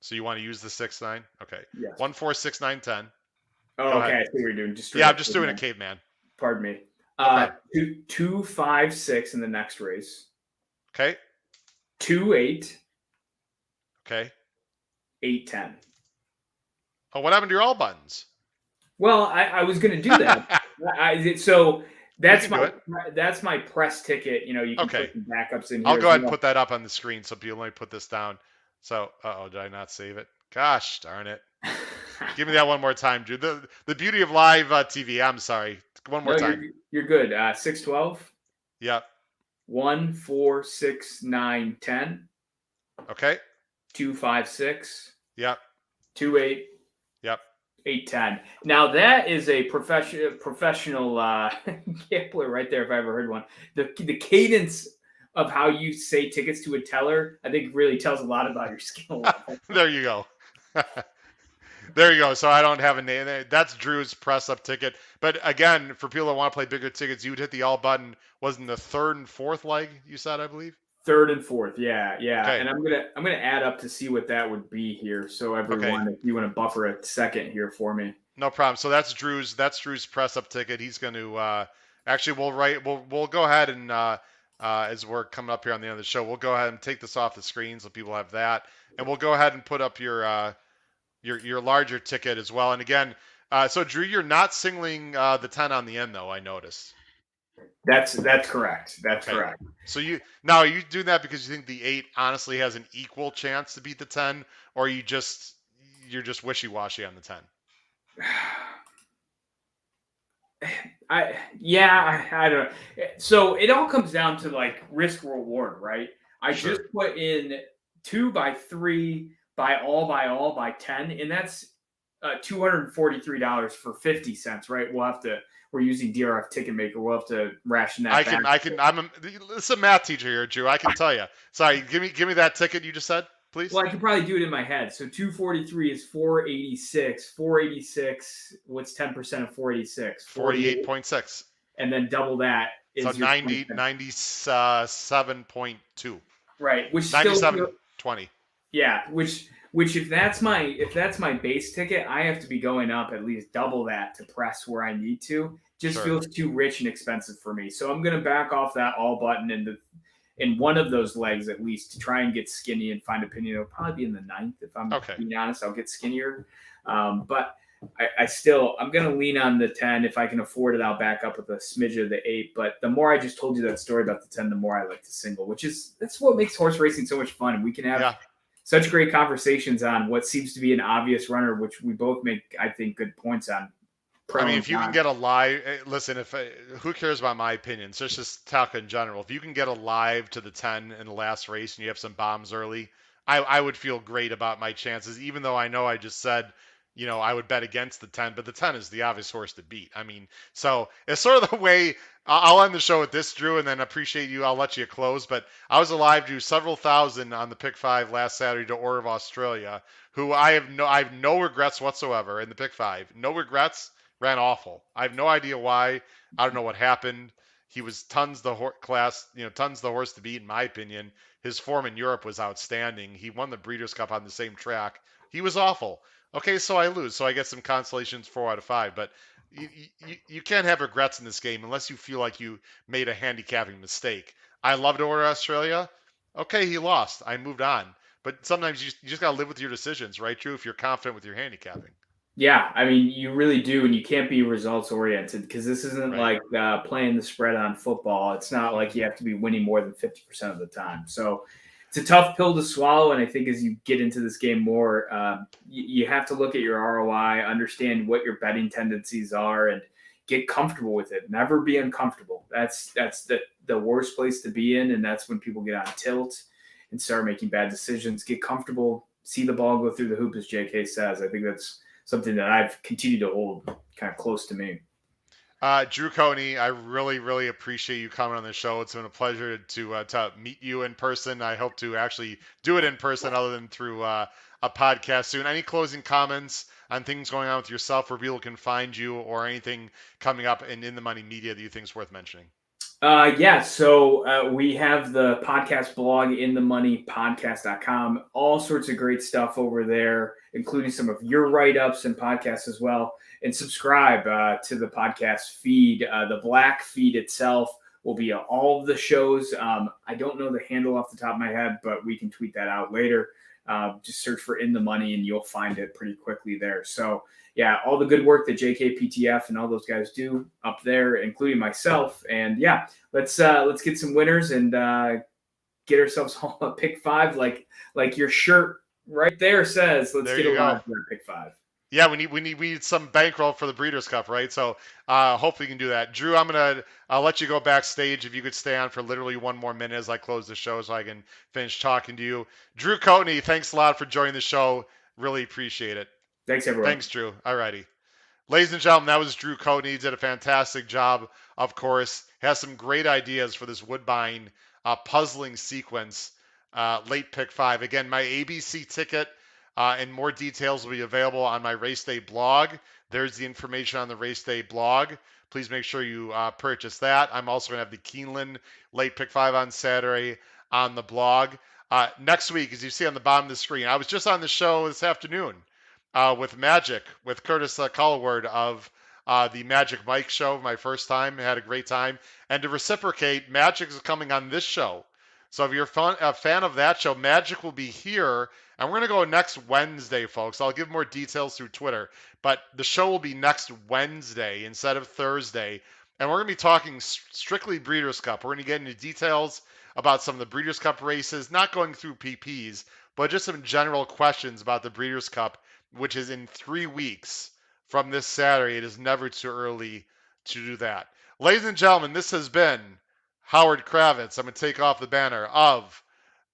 Speaker 1: So you want to use the 6-9? Okay.
Speaker 3: Yes.
Speaker 1: 1-4-6-9-10.
Speaker 3: Oh, okay. I see what you're doing.
Speaker 1: I'm just doing a caveman.
Speaker 3: Pardon me.
Speaker 1: Okay.
Speaker 3: 2-5-6 in the next race.
Speaker 1: Okay.
Speaker 3: 2-8.
Speaker 1: Okay.
Speaker 3: 8-10.
Speaker 1: Oh, what happened to your all buttons?
Speaker 3: Well, I was going to do that. So that's my press ticket. You can put some backups in here.
Speaker 1: I'll go ahead and put that up on the screen so people let me put this down. So, did I not save it? Gosh darn it. Give me that one more time, Drew. The beauty of live TV. I'm sorry. One more time.
Speaker 3: You're good. 6-12.
Speaker 1: Yep.
Speaker 3: 1-4-6-9-10.
Speaker 1: Okay.
Speaker 3: 2-5-6.
Speaker 1: Yep.
Speaker 3: 2-8.
Speaker 1: Yep.
Speaker 3: 8-10. Now that is a professional gambler right there, if I ever heard one. The cadence of how you say tickets to a teller, I think really tells a lot about your skill level.
Speaker 1: There you go. There you go. So I don't have a name. That's Drew's press up ticket. But again, for people that want to play bigger tickets, you would hit the all button. Wasn't the 3rd and 4th leg, you said, I believe?
Speaker 3: 3rd and 4th, yeah.
Speaker 1: Okay.
Speaker 3: And I'm gonna add up to see what that would be here. So everyone, if you want to buffer a second here for me.
Speaker 1: No problem. So that's Drew's press up ticket. He's going to actually we'll go ahead and as we're coming up here on the end of the show, we'll go ahead and take this off the screen so people have that, and we'll go ahead and put up your larger ticket as well. And again, so Drew, you're not singling the 10 on the end though. I noticed.
Speaker 3: That's correct. That's correct.
Speaker 1: So are you doing that because you think the 8 honestly has an equal chance to beat the 10, or you're just wishy-washy on the 10?
Speaker 3: I don't know. So it all comes down to like risk reward, right? I just put in 2 by 3 by all by 10, and that's $243 for 50 cents, right? We're using DRF Ticket Maker. We'll have to ration that.
Speaker 1: It's a math teacher here, Drew. I can tell you. Sorry, give me that ticket you just said, please.
Speaker 3: Well, I could probably do it in my head. So 243 is 486. 486. What's 10% of 486?
Speaker 1: 48.6.
Speaker 3: And then double that is
Speaker 1: 97.2.
Speaker 3: Right, which
Speaker 1: 97.20.
Speaker 3: Yeah, which if that's my base ticket, I have to be going up at least double that to press where I need to. Just feels too rich and expensive for me. So I'm going to back off that all button in one of those legs at least to try and get skinny and find opinion. It'll probably be in the 9th if I'm being honest. I'll get skinnier. But I'm going to lean on the 10. If I can afford it, I'll back up with a smidge of the 8. But the more I just told you that story about the 10, the more I like to single, that's what makes horse racing so much fun. We can have such great conversations on what seems to be an obvious runner, which we both make, I think, good points on.
Speaker 1: I mean, if you can get a live, listen, who cares about my opinion? So let's just talk in general. If you can get a live to the 10 in the last race and you have some bombs early, I would feel great about my chances, even though I know I just said, I would bet against the 10, but the 10 is the obvious horse to beat. I mean, so it's sort of the way I'll end the show with this, Drew, and then appreciate you. I'll let you close, but I was alive to several thousand on the pick 5 last Saturday to Order of Australia, who I have no regrets whatsoever in the pick 5. No regrets. Ran awful. I have no idea why. I don't know what happened. He was tons the horse to beat, in my opinion. His form in Europe was outstanding. He won the Breeders' Cup on the same track. He was awful. Okay, so I lose. So I get some consolations 4 out of 5. But you can't have regrets in this game unless you feel like you made a handicapping mistake. I loved Order Australia. Okay, he lost. I moved on. But sometimes you just got to live with your decisions, right, Drew, if you're confident with your handicapping.
Speaker 3: Yeah, I mean, you really do, and you can't be results oriented because this isn't
Speaker 1: right.
Speaker 3: like playing the spread on football. It's not like you have to be winning more than 50% of the time. So it's a tough pill to swallow, and I think as you get into this game more, you have to look at your ROI, understand what your betting tendencies are, and get comfortable with it. Never be uncomfortable. That's the worst place to be in, and that's when people get on tilt and start making bad decisions. Get comfortable, see the ball go through the hoop, as JK says. I think that's something that I've continued to hold kind of close to me.
Speaker 1: Drew Coatney, I really, really appreciate you coming on the show. It's been a pleasure to meet you in person. I hope to actually do it in person other than through a podcast soon. Any closing comments on things going on with yourself where people can find you or anything coming up in the Money Media that you think is worth mentioning?
Speaker 3: So we have the podcast blog, InTheMoneyPodcast.com. All sorts of great stuff over there, including some of your write-ups and podcasts as well. And subscribe to the podcast feed. The Black feed itself will be all of the shows. I don't know the handle off the top of my head, but we can tweet that out later. Just search for In the Money and you'll find it pretty quickly there. So yeah, all the good work that JKPTF and all those guys do up there, including myself. And yeah, let's get some winners and get ourselves home a pick 5, like your shirt right there says. Let's get a line for a pick 5.
Speaker 1: Yeah, we need some bankroll for the Breeders' Cup, right? So hopefully you can do that. Drew, I'm gonna let you go backstage. If you could stay on for literally one more minute as I close the show, so I can finish talking to you. Drew Coatney, thanks a lot for joining the show. Really appreciate it.
Speaker 3: Thanks, everyone.
Speaker 1: Thanks, Drew. All righty. Ladies and gentlemen, that was Drew Coatney. He did a fantastic job, of course. Has some great ideas for this Woodbine puzzling sequence, late pick 5. Again, my ABC ticket and more details will be available on my race day blog. There's the information on the race day blog. Please make sure you purchase that. I'm also going to have the Keeneland late pick 5 on Saturday on the blog. Next week, as you see on the bottom of the screen, I was just on the show this afternoon with Magic, with Curtis Culloward of the Magic Mike show, my first time. I had a great time. And to reciprocate, Magic is coming on this show. So if you're a fan of that show, Magic will be here. And we're going to go next Wednesday, folks. I'll give more details through Twitter. But the show will be next Wednesday instead of Thursday. And we're going to be talking strictly Breeders' Cup. We're going to get into details about some of the Breeders' Cup races, not going through PPs, but just some general questions about the Breeders' Cup, which is in 3 weeks from this Saturday. It is never too early to do that. Ladies and gentlemen, this has been Howard Kravitz. I'm going to take off the banner of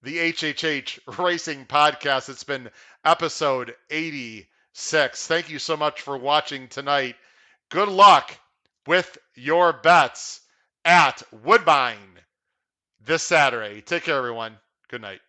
Speaker 1: the HHH Racing Podcast. It's been episode 86. Thank you so much for watching tonight. Good luck with your bets at Woodbine this Saturday. Take care, everyone. Good night.